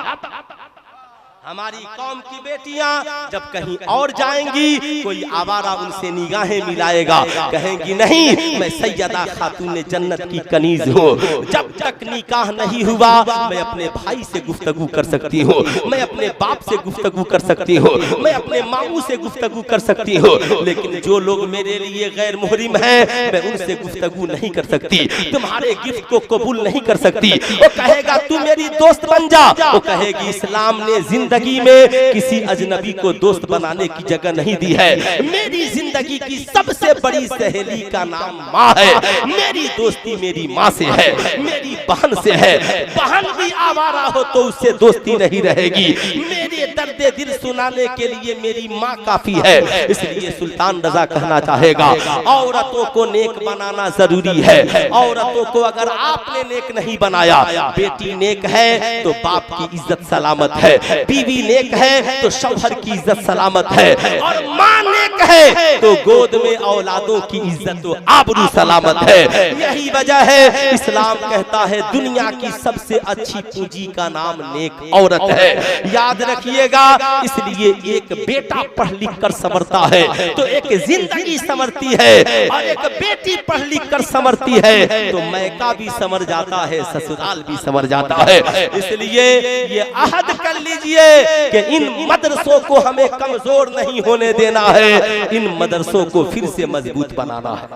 हमारी कौम की बेटियां जब कहीं और जाएंगी, कोई आवारा उनसे निगाहें मिलाएगा, कहेंगी नहीं मैं सैयदा खातून जन्नत की कनीज हूँ। जब तक निकाह नहीं हुआ मैं अपने भाई से गुफ्तगू कर सकती हूँ, मैं अपने बाप से गुफ्तगू कर सकती हूँ, मैं अपने मामू से गुफ्तगू कर सकती हूँ, लेकिन जो लोग मेरे लिए गैर मुहरिम हैं मैं उनसे गुफ्तगू नहीं कर सकती, तुम्हारे गिफ्ट को कबूल नहीं कर सकती। वो कहेगा तू मेरी दोस्त बन जा, वो कहेगी इस्लाम ने जिंदगी में किसी अजनबी को दोस्त बनाने की जगह नहीं दी है। मेरी जिंदगी की सबसे बड़ी सहेली का नाम माँ है, मेरी दोस्ती मेरी माँ से है, मेरी बहन से है। बहन भी आवारा हो तो उससे दोस्ती नहीं रहेगी। मेरे दर्द दिल सुनाने के लिए मेरी माँ काफी है। इसलिए सुल्तान रजा कहना चाहेगा औरतों को नेक बनाना जरूरी है। औरतों को अगर आपने नेक नहीं बनाया, बेटी नेक है तो बाप की इज्जत सलामत है, बीवी नेक है तो शौहर की इज्जत सलामत है, और माँ नेक है तो गोद में औलादों की इज्जत तो आबरू सलामत है। यही वजह है इस्लाम कहता है दुनिया की सबसे अच्छी पूंजी का नाम नेक औरत है। याद रखिएगा, इसलिए एक बेटा पढ़ लिख कर संवरता है तो एक जिंदगी संवरती है, और एक बेटी पढ़ लिख कर संवरती है तो मैका भी संवर जाता है, ससुराल भी संवर जाता है। इसलिए ये अहद कर लीजिए कि इन मदरसों को हमें कमजोर नहीं होने देना है, इन मदरसों को फिर से मजबूत बनाना है।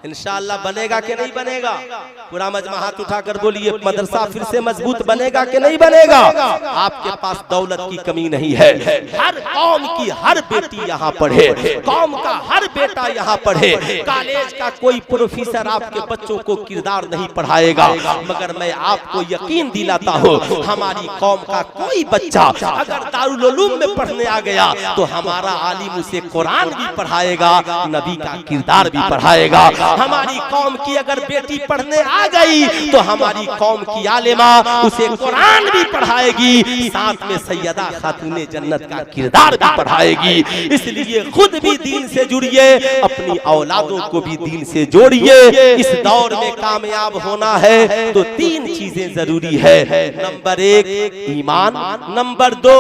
इंशाअल्लाह बनेगा कि नहीं बनेगा? पूरा मजमा हाथ उठाकर बोलिए, मदरसा फिर से मजबूत बनेगा कि नहीं बनेगा? आपके पास दौलत की कमी नहीं है, हर कौम की हर बेटी यहाँ पढ़े, कौम का हर बेटा यहाँ पढ़े। कॉलेज का कोई प्रोफेसर आपके बच्चों को किरदार नहीं पढ़ाएगा, मगर मैं आपको यकीन दिलाता हूँ हमारी कौम का कोई बच्चा अगर दारुल उलूम में पढ़ने आ गया तो हमारा आलिम उसे कुरान भी पढ़ाएगा, नबी का किरदार भी पढ़ाएगा। हमारी कौम की अगर बेटी पढ़ने आ गई तो हमारी कौम की आलिमा उसे कुरान भी पढ़ाएगी, साथ में सैयदा खातूने जन्नत का किरदार भी पढ़ाएगी। इसलिए खुद भी दीन से जुड़िए, अपनी औलादों को भी दीन से जोड़िए। इस दौर में कामयाब होना है तो तीन चीजें जरूरी है। नंबर 1 ईमान, नंबर 2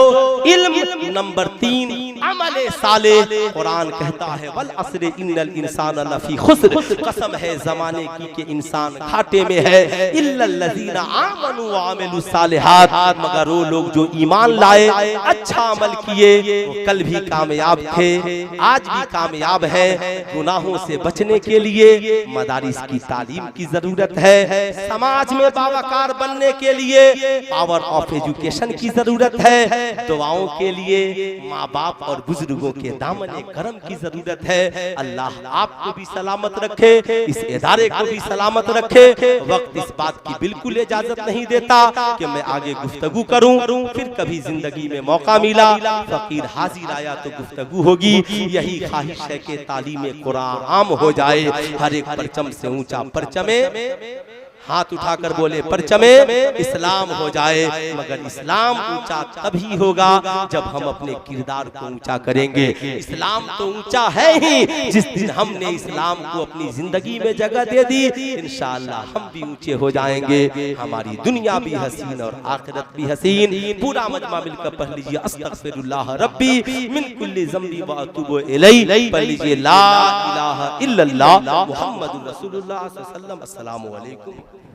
इल्म, नंबर 3 अमल साले। कुरान कहता है वल अस्र इन्नल इंसाना लफी खुस्र, कसम है जमाने की कि इंसान घाटे में है, इल्लल लजीना आमनु व अमिलुस सालिहात, मगर वो लोग जो ईमान लाए, अच्छा अमल किए, वो कल भी कामयाब थे, आज भी कामयाब है। गुनाहों से बचने के लिए मदारिस की तालीम की जरूरत है, समाज में बावकार बनने के लिए पावर ऑफ एजुकेशन की जरूरत है, दुआओं के लिए माँ बाप और बुजुर्गों के दामन करम की जरूरत है। अल्लाह आपको भी सलामत रखे, इस इदारे को भी सलामत रखे। वक्त इस बात की बिल्कुल इजाजत नहीं देता कि मैं आगे गुफ्तगू करूं, फिर कभी जिंदगी में मौका मिला, फकीर हाजिर आया तो गुफ्तगू होगी। यही ख्वाहिश है कि तालीम कुरान आम हो जाए, हर एक परचम से ऊंचा परचमे, हाथ उठाकर बोले परचमे इस्लाम हो जाए। मगर इस्लाम ऊंचा तभी होगा जब हम अपने किरदार को ऊंचा करेंगे। इस्लाम तो ऊंचा है ही जिस दिन हमने इस्लाम को अपनी जिंदगी में जगह दे दी, इंशाअल्लाह हम भी ऊंचे हो जाएंगे। हमारी दुनिया भी हसीन और आखिरत भी हसीन। पूरा मजमा मिलकर पढ़ लीजिए अस्तगफिरुल्लाह रब्बी मिन कुल्ली ज़म्बी व अतूबु इलैहि। पढ़ लीजिए ला इलाहा इल्लल्लाह मुहम्मदुर रसूलुल्लाह सल्लल्लाहु अलैहि वसल्लम। अस्सलामु अलैकुम।